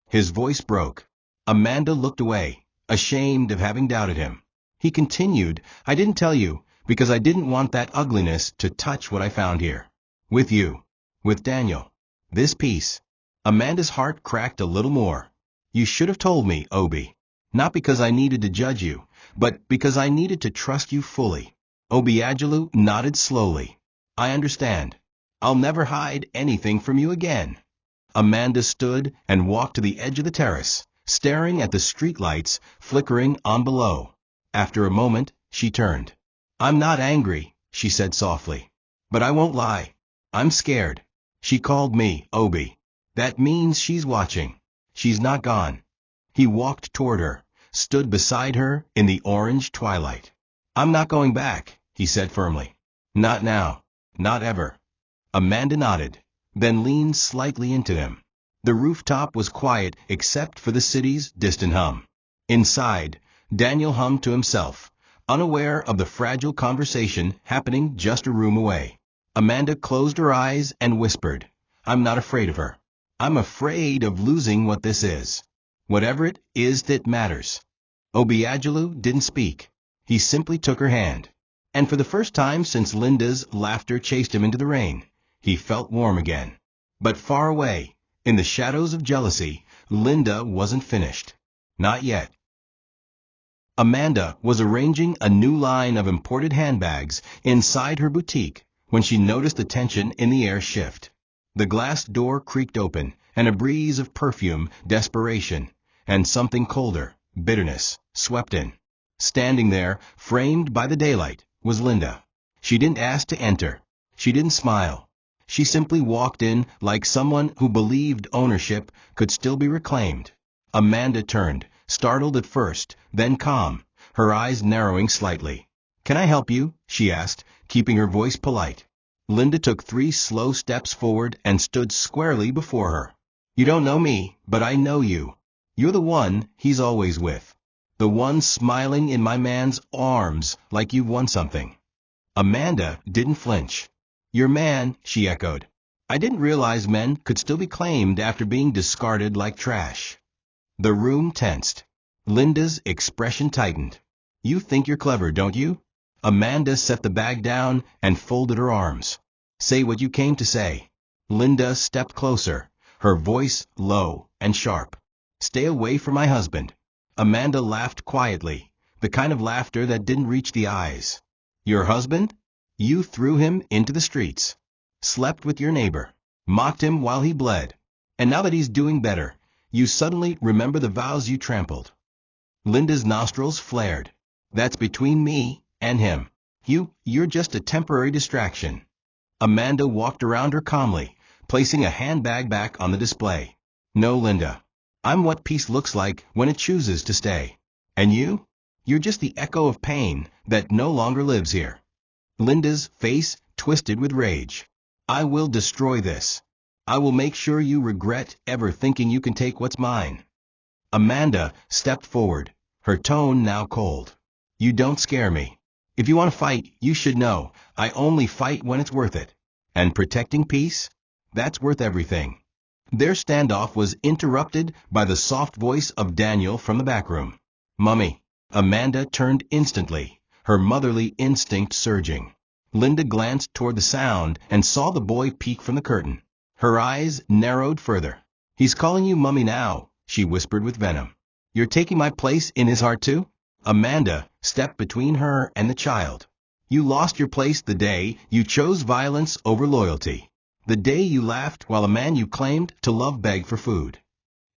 His voice broke. Amanda looked away, ashamed of having doubted him. He continued, "I didn't tell you, because I didn't want that ugliness to touch what I found here. With you. With Daniel. This piece." Amanda's heart cracked a little more. "You should have told me, Obi. Not because I needed to judge you, but because I needed to trust you fully." Obiagelu nodded slowly. "I understand. I'll never hide anything from you again." Amanda stood and walked to the edge of the terrace, staring at the streetlights flickering on below. After a moment, She turned. I'm not angry, she said softly. But I won't lie. I'm scared. She called me, Obi. That means she's watching. She's not gone. He walked toward her, stood beside her in the orange twilight. I'm not going back, he said firmly. Not now. Not ever. Amanda nodded, then leaned slightly into him. The rooftop was quiet except for the city's distant hum. Inside, Daniel hummed to himself, unaware of the fragile conversation happening just a room away. Amanda closed her eyes and whispered, I'm not afraid of her. I'm afraid of losing what this is. Whatever it is that matters. Obiagelu didn't speak. He simply took her hand. And for the first time since Linda's laughter chased him into the rain, he felt warm again. But far away, in the shadows of jealousy, Linda wasn't finished. Not yet. Amanda was arranging a new line of imported handbags inside her boutique when she noticed the tension in the air shift. The glass door creaked open, and a breeze of perfume, desperation, and something colder, bitterness, swept in. Standing there, framed by the daylight, was Linda. She didn't ask to enter. She didn't smile. She simply walked in like someone who believed ownership could still be reclaimed. Amanda turned, startled at first, then calm, her eyes narrowing slightly. Can I help you? She asked, keeping her voice polite. Linda took 3 slow steps forward and stood squarely before her. You don't know me, but I know you. You're the one he's always with. The one smiling in my man's arms like you've won something. Amanda didn't flinch. Your man, she echoed. I didn't realize men could still be claimed after being discarded like trash. The room tensed. Linda's expression tightened. You think you're clever, don't you? Amanda set the bag down and folded her arms. Say what you came to say. Linda stepped closer, her voice low and sharp. Stay away from my husband. Amanda laughed quietly, the kind of laughter that didn't reach the eyes. Your husband? You threw him into the streets, slept with your neighbor, mocked him while he bled, and now that he's doing better, you suddenly remember the vows you trampled. Linda's nostrils flared. That's between me and him. You're just a temporary distraction. Amanda walked around her calmly, placing a handbag back on the display. No, Linda. I'm what peace looks like when it chooses to stay. And you? You're just the echo of pain that no longer lives here. Linda's face twisted with rage. I will destroy this. I will make sure you regret ever thinking you can take what's mine. Amanda stepped forward, her tone now cold. You don't scare me. If you want to fight, you should know, I only fight when it's worth it. And protecting peace? That's worth everything. Their standoff was interrupted by the soft voice of Daniel from the back room. Mummy. Amanda turned instantly, her motherly instinct surging. Linda glanced toward the sound and saw the boy peek from the curtain. Her eyes narrowed further. He's calling you Mummy now, she whispered with venom. You're taking my place in his heart too? Amanda stepped between her and the child. You lost your place the day you chose violence over loyalty. The day you laughed while a man you claimed to love begged for food.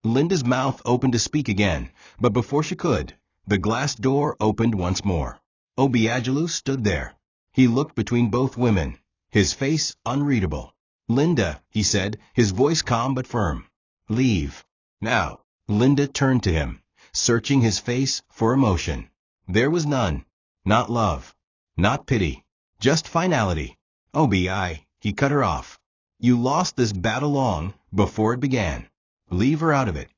Linda's mouth opened to speak again, but before she could, the glass door opened once more. Obiagelu stood there. He looked between both women, his face unreadable. Linda, he said, his voice calm but firm. Leave. Now. Linda turned to him, searching his face for emotion. There was none. Not love. Not pity. Just finality. Obi, he cut her off. You lost this battle long before it began. Leave her out of it.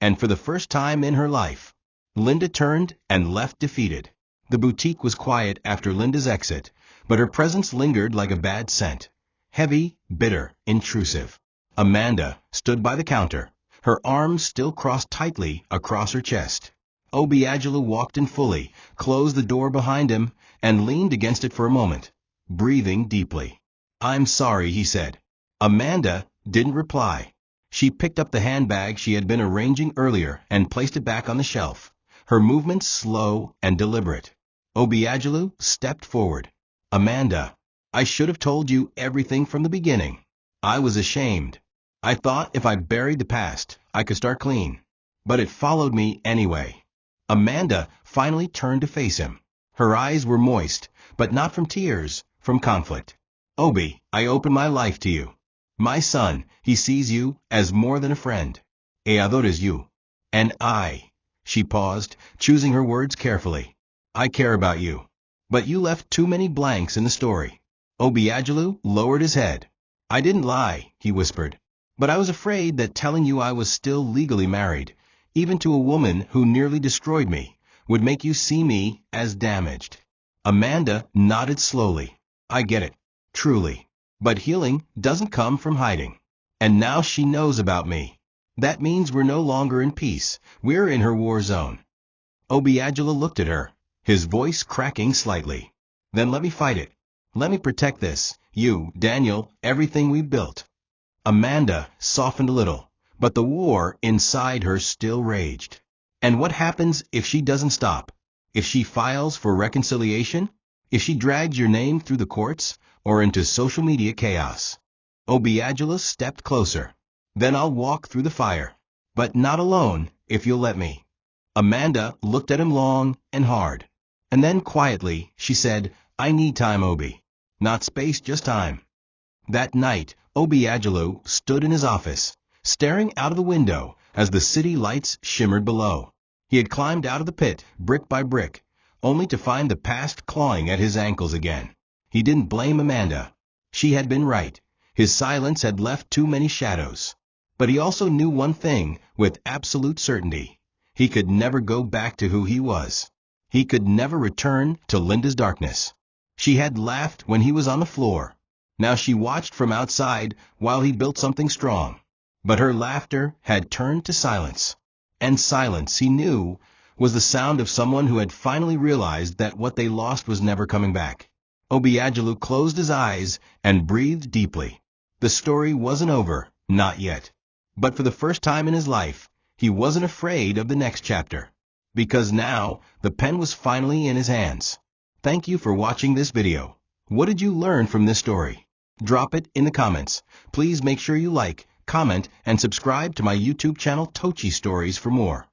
And for the first time in her life, Linda turned and left defeated. The boutique was quiet after Linda's exit, but her presence lingered like a bad scent. Heavy, bitter, intrusive. Amanda stood by the counter, her arms still crossed tightly across her chest. Obiagelu walked in fully, closed the door behind him, and leaned against it for a moment, breathing deeply. I'm sorry, he said. Amanda didn't reply. She picked up the handbag she had been arranging earlier and placed it back on the shelf, her movements slow and deliberate. Obiagelu stepped forward. Amanda, I should have told you everything from the beginning. I was ashamed. I thought if I buried the past, I could start clean. But it followed me anyway. Amanda finally turned to face him. Her eyes were moist, but not from tears, from conflict. Obi, I open my life to you. My son, he sees you as more than a friend. E adores you. And I. She paused, choosing her words carefully. I care about you. But you left too many blanks in the story. Obiagelu lowered his head. I didn't lie, he whispered. But I was afraid that telling you I was still legally married, even to a woman who nearly destroyed me, would make you see me as damaged. Amanda nodded slowly. I get it. Truly. But healing doesn't come from hiding. And now she knows about me. That means we're no longer in peace. We're in her war zone. Obiagelu looked at her, his voice cracking slightly. Then let me fight it. Let me protect this, you, Daniel, everything we built. Amanda softened a little, but the war inside her still raged. And what happens if she doesn't stop? If she files for reconciliation? If she drags your name through the courts or into social media chaos? Obiagelu stepped closer. Then I'll walk through the fire. But not alone, if you'll let me. Amanda looked at him long and hard. And then quietly, she said, I need time, Obi. Not space, just time. That night, Obiagelu stood in his office, staring out of the window as the city lights shimmered below. He had climbed out of the pit, brick by brick, only to find the past clawing at his ankles again. He didn't blame Amanda. She had been right. His silence had left too many shadows. But he also knew one thing with absolute certainty. He could never go back to who he was. He could never return to Linda's darkness. She had laughed when he was on the floor. Now she watched from outside while he built something strong. But her laughter had turned to silence. And silence, he knew, was the sound of someone who had finally realized that what they lost was never coming back. Obiagelu closed his eyes and breathed deeply. The story wasn't over, not yet. But for the first time in his life, he wasn't afraid of the next chapter. Because now, the pen was finally in his hands. Thank you for watching this video. What did you learn from this story? Drop it in the comments. Please make sure you like, comment, and subscribe to my YouTube channel TOCHI Stories for more.